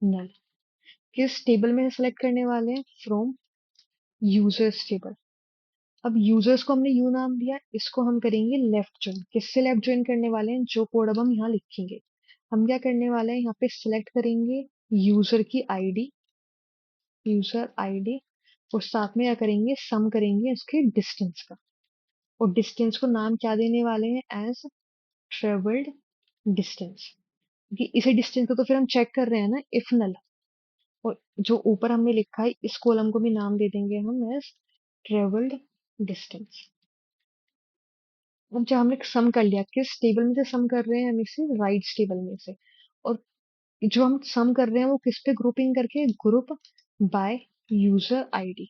नल। किस टेबल में सेलेक्ट करने वाले हैं, फ्रॉम यूजर्स टेबल। अब यूजर्स को हमने यू नाम दिया, इसको हम करेंगे लेफ्ट ज्वाइन। किससे लेफ्ट ज्वाइन करने वाले हैं, जो कोड अब हम यहाँ लिखेंगे। हम क्या करने वाले हैं, यहाँ पे सिलेक्ट करेंगे यूजर की आईडी, यूजर आईडी, और साथ में क्या करेंगे, सम करेंगे इसके डिस्टेंस का। और डिस्टेंस को नाम क्या देने वाले हैं, एज ट्रेवल्ड डिस्टेंस। कि इसे डिस्टेंस को तो फिर हम चेक कर रहे हैं ना, इफ नल। और जो ऊपर हमने लिखा है इस कॉलम को भी नाम दे देंगे हम एज ट्रेवल्ड डिस्टेंस। अब जब हमने सम कर लिया, किस टेबल में से सम कर रहे हैं हम, इसे राइट्स टेबल में से। और जो हम सम कर रहे हैं वो किस पे ग्रुपिंग करके, ग्रुप बाय यूजर आईडी।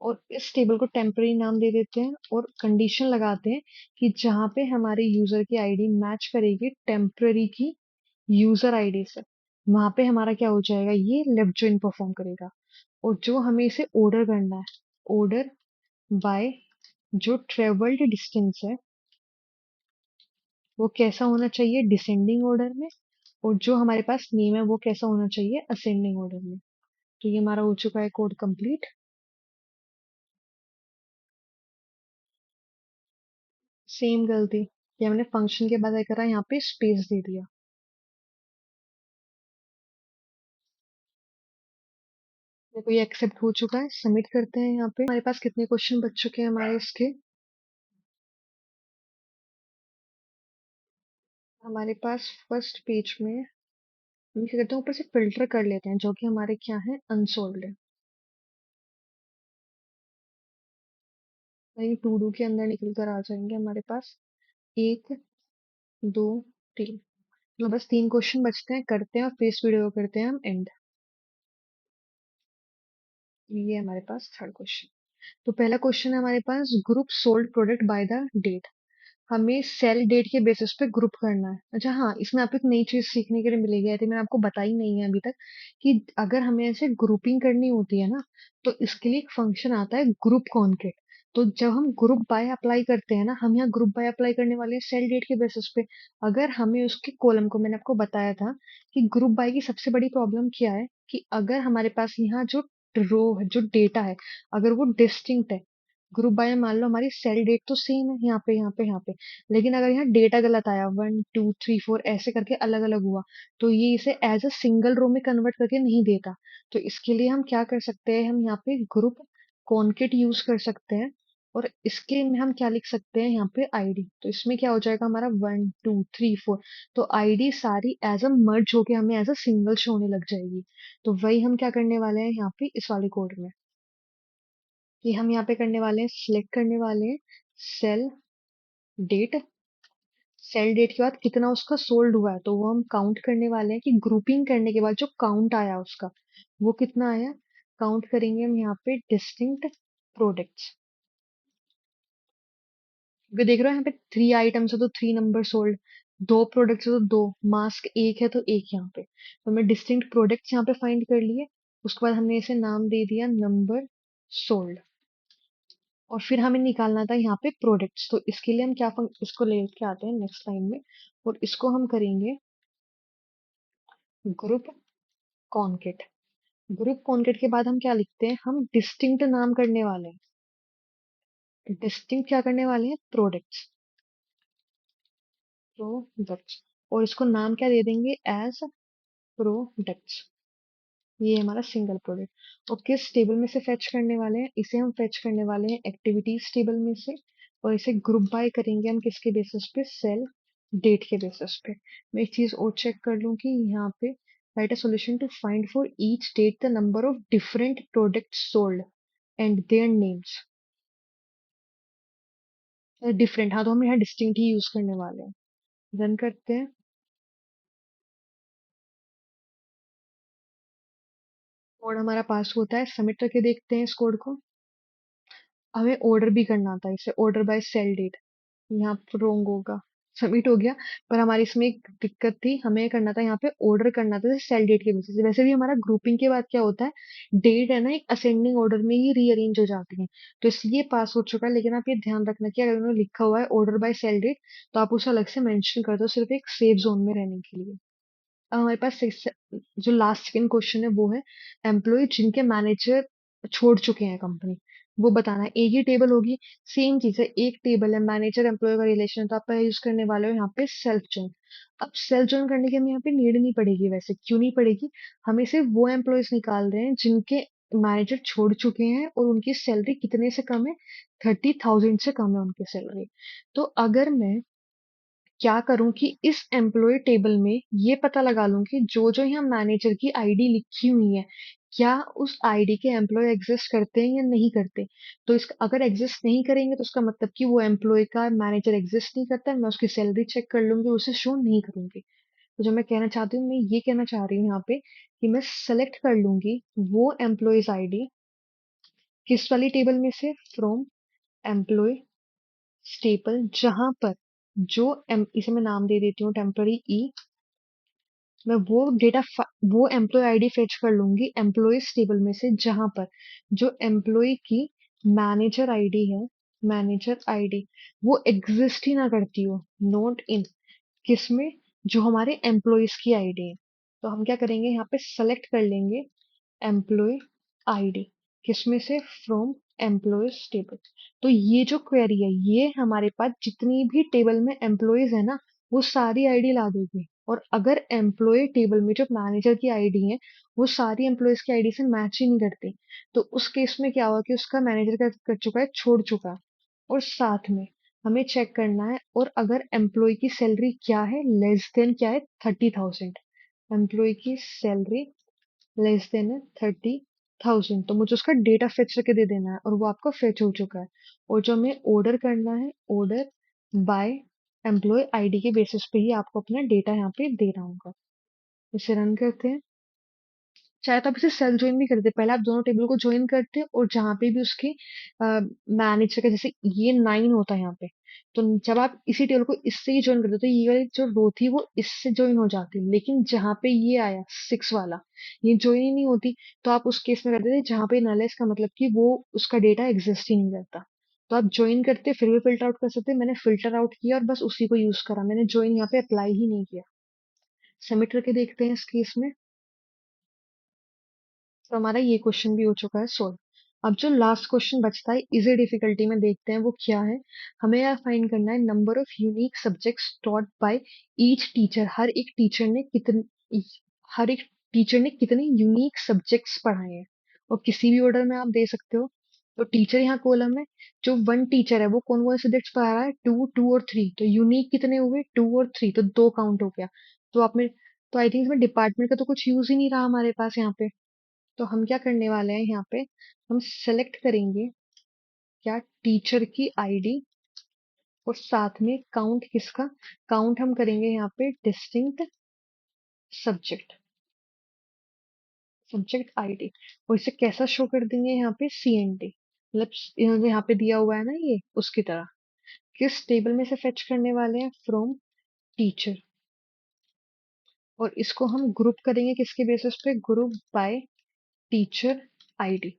और इस टेबल को टेम्पररी नाम दे देते हैं, और कंडीशन लगाते हैं कि जहां पे हमारे यूजर की आईडी मैच करेगी टेम्पररी की यूजर आईडी से, वहां पे हमारा क्या हो जाएगा, ये लेफ्ट ज्वाइन परफॉर्म करेगा। और जो हमें इसे ऑर्डर करना है, ऑर्डर बाय जो ट्रेवल्ड डिस्टेंस है वो कैसा होना चाहिए, डिसेंडिंग ऑर्डर में। और जो हमारे पास नेम है वो कैसा होना चाहिए, असेंडिंग ऑर्डर में। तो ये हमारा हो चुका है कोड कंप्लीट। सेम गलती कि हमने फंक्शन के बाद क्या करा, यहाँ पे स्पेस दे दिया। देखो ये एक्सेप्ट हो चुका है, सबमिट करते हैं। यहाँ पे हमारे पास कितने क्वेश्चन बच चुके हैं हमारे इसके, हमारे पास फर्स्ट पेज में हम क्या करते हैं, ऊपर से फिल्टर कर लेते हैं जो कि हमारे क्या है, अनसोल्ड है। वही टू डू के अंदर निकल कर आ जाएंगे हमारे पास। एक, दो, तीन। तो बस 3 क्वेश्चन बचते हैं, करते हैं और फिर इस वीडियो को करते हैं हम एंड। ये हमारे पास थर्ड क्वेश्चन। तो पहला क्वेश्चन है हमारे पास, group sold product by the date. हमें सेल डेट के बेसिस पे ग्रुप करना है। अच्छा हाँ, इसमें आपको एक नई चीज सीखने के लिए मिलेगी, आई थिंक मैंने आपको बताई नहीं है अभी तक, कि अगर हमें ऐसे ग्रुपिंग करनी होती है ना, तो इसके लिए एक फंक्शन आता है ग्रुप कॉन्केट। तो जब हम ग्रुप बाय अप्लाई करते हैं ना, हम यहाँ ग्रुप बाय अप्लाई करने वाले हैं सेल डेट के बेसिस पे। अगर हमें उसके कॉलम को, मैंने आपको बताया था कि ग्रुप बाय की सबसे बड़ी प्रॉब्लम क्या है, कि अगर हमारे पास यहाँ जो रो है, जो डेटा है, अगर वो डिस्टिंक्ट है, ग्रुप बाय में मान लो हमारी सेल डेट तो सेम है, यहाँ पे यहाँ पे यहाँ पे, लेकिन अगर यहाँ डेटा गलत आया, 1 2 3 4 ऐसे करके अलग अलग हुआ, तो ये इसे एज अ सिंगल रो में कन्वर्ट करके नहीं देता। तो इसके लिए हम क्या कर सकते हैं, हम यहाँ पे ग्रुप कॉन्केट यूज कर सकते हैं। और इसके में हम क्या लिख सकते हैं, यहाँ पे आईडी। तो इसमें क्या हो जाएगा हमारा 1 2 3 4। तो आईडी सारी एज अ मर्ज होके हमें एज अ सिंगल शो होने लग जाएगी। तो वही हम क्या करने वाले हैं यहाँ पे इस वाले कोड में, कि हम यहाँ पे करने वाले हैं, सिलेक्ट करने वाले हैं सेल डेट। सेल डेट के बाद कितना उसका सोल्ड हुआ है, तो वो हम काउंट करने वाले हैं, कि ग्रुपिंग करने के बाद जो काउंट आया उसका, वो कितना आया। काउंट करेंगे हम यहाँ पे डिस्टिंक्ट प्रोडक्ट्स। क्योंकि देख रहे हो यहाँ पे 3 आइटम्स है तो 3 नंबर सोल्ड, 2 प्रोडक्ट्स है तो 2, मास्क एक है तो एक यहाँ पे। तो हमने डिस्टिंक्ट प्रोडक्ट्स यहाँ पे फाइंड कर लिए। उसके बाद हमने इसे नाम दे दिया नंबर सोल्ड। और फिर हमें निकालना था यहाँ पे प्रोडक्ट्स। तो इसके लिए हम क्या इसको लेके आते हैं नेक्स्ट लाइन में, और इसको हम करेंगे ग्रुप कॉन्केट। ग्रुप कॉन्केट के बाद हम क्या लिखते हैं, हम डिस्टिंक्ट नाम करने वाले हैं। डिस्टिंक्ट क्या करने वाले हैं, प्रोडक्ट्स। प्रोडक्ट्स। और इसको नाम क्या दे देंगे, एज प्रोडक्ट्स। ये हमारा सिंगल प्रोडक्ट। और किस टेबल में से फेच करने वाले हैं, इसे हम फेच करने वाले हैं एक्टिविटीज टेबल में से। और इसे ग्रुप बाय करेंगे हम किसके बेसिस पे, सेल डेट के बेसिस पे। मैं एक चीज और चेक कर लूं कि यहाँ पे write a solution to find for each date the number of different products sold and their names. Different, हाँ, तो हम यहाँ डिस्टिंक्ट ही यूज करने वाले हैं। रन करते हैं। कोड हमारा पास होता है, सबमिट करके देखते हैं इस कोड को। हमें ऑर्डर भी करना था इसे, ऑर्डर बाय सेल डेट। यहाँ पर रोंग होगा, सबमिट हो गया। पर हमारी इसमें एक दिक्कत थी, हमें करना था यहाँ पे ऑर्डर करना था सेल डेट के बेसिस से। वैसे भी हमारा ग्रुपिंग के बाद क्या होता है, डेट है ना एक असेंडिंग ऑर्डर में ही रीअरेंज हो जाती है। तो इसलिए पास हो चुका है, लेकिन आप ये ध्यान रखना कि अगर उन्होंने लिखा हुआ है ऑर्डर बाय सेल डेट, तो आप उसे अलग से मेंशन कर दो, सिर्फ एक सेफ जोन में रहने के लिए। अब हमारे पास जो लास्ट सेकंड क्वेश्चन है वो है, एम्प्लॉय जिनके मैनेजर छोड़ चुके हैं कंपनी, वो बताना है। एक ही टेबल होगी, सेम चीज है, एक टेबल है, मैनेजर एम्प्लॉय का रिलेशन, तो आप यूज करने वाले हो यहाँ पे सेल्फ जॉइन। अब सेल्फ जॉइन करने की हमें यहाँ पे नीड नहीं पड़ेगी, वैसे क्यों नहीं पड़ेगी, हमें सिर्फ वो एम्प्लॉयज निकाल रहे हैं जिनके मैनेजर छोड़ चुके हैं और उनकी सैलरी कितने से कम है, 30,000 से कम है उनकी सैलरी। तो अगर मैं क्या करूं कि इस एम्प्लॉय टेबल में ये पता लगा लूं कि जो जो यहाँ मैनेजर की आईडी लिखी हुई है, क्या उस आईडी के एम्प्लॉय एग्जिस्ट करते हैं या नहीं करते। तो इसका अगर एग्जिस्ट नहीं करेंगे तो उसका मतलब कि वो एम्प्लॉय का मैनेजर एग्जिस्ट नहीं करता है, मैं उसकी सैलरी चेक कर लूंगी, उसे शो नहीं करूंगी। तो जो मैं कहना चाहती हूँ, मैं ये कहना चाह रही हूँ यहाँ पे, कि मैं सेलेक्ट कर लूंगी वो एम्प्लॉयज आईडी किस वाली टेबल में से, फ्रॉम एम्प्लॉय स्टेबल, जहां पर इसे मैं नाम दे देती हूँ टेम्पररी ई। मैं वो एम्प्लॉय आईडी फेच कर लूंगी एम्प्लॉयज टेबल में से, जहां पर जो एम्प्लॉय की मैनेजर आईडी है, मैनेजर आईडी, वो एग्जिस्ट ही ना करती हो, नोट इन किसमें, जो हमारे एम्प्लॉयज की आईडी है। तो हम क्या करेंगे, यहाँ पे सेलेक्ट कर लेंगे एम्प्लॉय आईडी, किसमें से, फ्रॉम एम्प्लॉयज टेबल। तो ये जो क्वेरी है, ये हमारे पास जितनी भी टेबल में एम्प्लॉयज है ना, वो सारी आईडी ला देगी। और अगर एम्प्लॉय टेबल में जो मैनेजर की आईडी है, वो सारी एम्प्लॉयज की आईडी से मैच ही नहीं करती, तो उस केस में क्या हुआ कि उसका मैनेजर कर चुका है, छोड़ चुका है। और साथ में हमें चेक करना है, और अगर एम्प्लॉय की सैलरी क्या है, लेस देन क्या है, 30,000। एम्प्लॉय की सैलरी लेस देन है 30,000, तो मुझे उसका डेटा फेच करके दे देना है, और वो आपका फेच हो चुका है। और जो हमें ऑर्डर करना है, ऑर्डर बाय एम्प्लॉय आईडी के बेसिस पे ही आपको अपना डेटा यहाँ पे देना होगा। इसे रन करते हैं। चाहे तो आप इसे सेल्फ ज्वाइन भी कर दे, पहले आप दोनों टेबल को ज्वाइन करते हैं, और जहाँ पे भी उसके मैनेजर का, जैसे ये 9 होता है यहाँ पे, तो जब आप इसी टेबल को इससे ही ज्वाइन करते हो, तो ये वाली जो रो थी वो इससे ज्वाइन हो जाती, लेकिन जहाँ पे ये आया 6 वाला, ये ज्वाइन ही नहीं होती। तो आप उस केस में कर देते जहाँ पे नल है, इसका मतलब कि वो उसका डेटा एग्जिस्ट ही नहीं करता। तो आप ज्वाइन करते फिर भी फिल्टर आउट कर सकते हैं। मैंने फिल्टर आउट किया और बस उसी को यूज करा, मैंने ज्वाइन यहाँ पे अप्लाई ही नहीं किया। सबमिट करके देखते हैं इस केस में। तो हमारा ये क्वेश्चन भी हो चुका है सोल्व। अब जो लास्ट क्वेश्चन बचता है इजी डिफिकल्टी में, देखते हैं वो क्या है। हमें यह फाइंड करना है number of unique subjects taught by each teacher. हर एक टीचर ने कितने यूनिक सब्जेक्ट्स पढ़ाए हैं, और किसी भी ऑर्डर में आप दे सकते हो। तो टीचर यहाँ कॉलम है, जो वन टीचर है वो कौन कौन से सब्जेक्ट्स पढ़ा रहा है, टू, टू और थ्री। तो यूनिक कितने हुए, टू और थ्री, तो दो काउंट हो गया। तो आपने, तो आई थिंक इसमें डिपार्टमेंट का तो कुछ यूज ही नहीं रहा हमारे पास यहाँ पे। तो हम क्या करने वाले हैं यहाँ पे, हम सेलेक्ट करेंगे क्या, टीचर की आईडी, और साथ में काउंट किसका, काउंट हम करेंगे यहाँ पे डिस्टिंक्ट सब्जेक्ट, सब्जेक्ट आईडी। और इसे कैसा शो कर देंगे यहाँ पे, CND, मतलब इन्होंने यहाँ पे दिया हुआ है ना ये, उसकी तरह। किस टेबल में से फेच करने वाले हैं, फ्रॉम टीचर। और इसको हम ग्रुप करेंगे किसके बेसिस पे, ग्रुप बाय टीचर आईडी।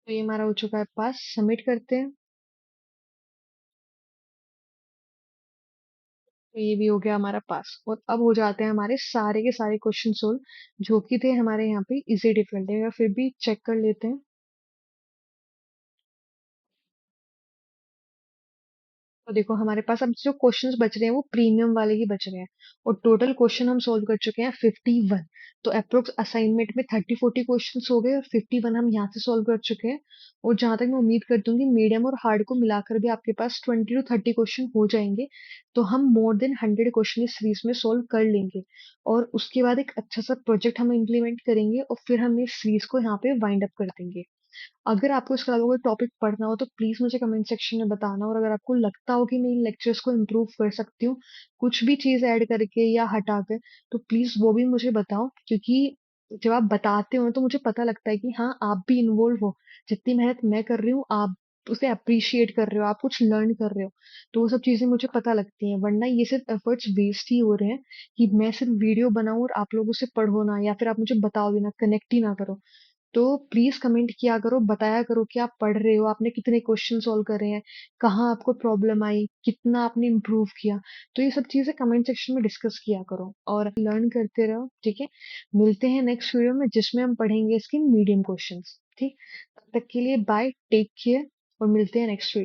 तो ये हमारा हो चुका है पास, सबमिट करते हैं। तो ये भी हो गया हमारा पास, और अब हो जाते हैं हमारे सारे के सारे क्वेश्चन सोल्व, जो कि थे हमारे यहाँ पे इजी डिफिकल्टी है। फिर भी चेक कर लेते हैं। तो देखो हमारे पास अब जो क्वेश्चंस बच रहे हैं वो प्रीमियम वाले ही बच रहे हैं, और टोटल क्वेश्चन हम सोल्व कर चुके हैं 51। तो अप्रोक्स असाइनमेंट में 30-40 क्वेश्चंस हो गए, और 51 हम यहाँ से सोल्व कर चुके हैं। और जहां तक मैं उम्मीद करती हूँ कि मीडियम और हार्ड को मिलाकर भी आपके पास 20 to 30 क्वेश्चन हो जाएंगे। तो हम मोर देन 100 क्वेश्चन इस सीरीज में सोल्व कर लेंगे, और उसके बाद एक अच्छा सा प्रोजेक्ट हम इम्प्लीमेंट करेंगे, और फिर हम इस सीरीज को यहाँ पे वाइंड अप कर देंगे। अगर आपको इसके अलावा कोई टॉपिक पढ़ना हो तो प्लीज मुझे कमेंट सेक्शन में बताना, और अगर आपको लगता हो कि मैं इन लेक्चर्स को इम्प्रूव कर सकती हूँ कुछ भी चीज ऐड करके या हटा कर, तो प्लीज वो भी मुझे बताओ। क्योंकि जब आप बताते हो तो मुझे पता लगता है कि हाँ आप भी इन्वॉल्व हो, जितनी मेहनत मैं कर रही हूँ आप उसे अप्रिशिएट कर रहे हो, आप कुछ लर्न कर रहे हो। तो वो सब चीजें मुझे पता लगती हैं, वरना ये सिर्फ एफर्ट्स वेस्ट ही हो रहे हैं कि मैं सिर्फ वीडियो बनाऊं और आप लोग उसे पढ़ो ना, या फिर आप मुझे बताओ भी ना, कनेक्ट ही ना करो। तो प्लीज कमेंट किया करो, बताया करो कि आप पढ़ रहे हो, आपने कितने क्वेश्चन सॉल्व करे हैं, कहाँ आपको प्रॉब्लम आई, कितना आपने इम्प्रूव किया। तो ये सब चीजें कमेंट सेक्शन में डिस्कस किया करो, और लर्न करते रहो, ठीक है। मिलते हैं नेक्स्ट वीडियो में जिसमें हम पढ़ेंगे इसके मीडियम क्वेश्चंस, ठीक। तब तक के लिए बाय, टेक केयर, और मिलते हैं नेक्स्ट वीडियो।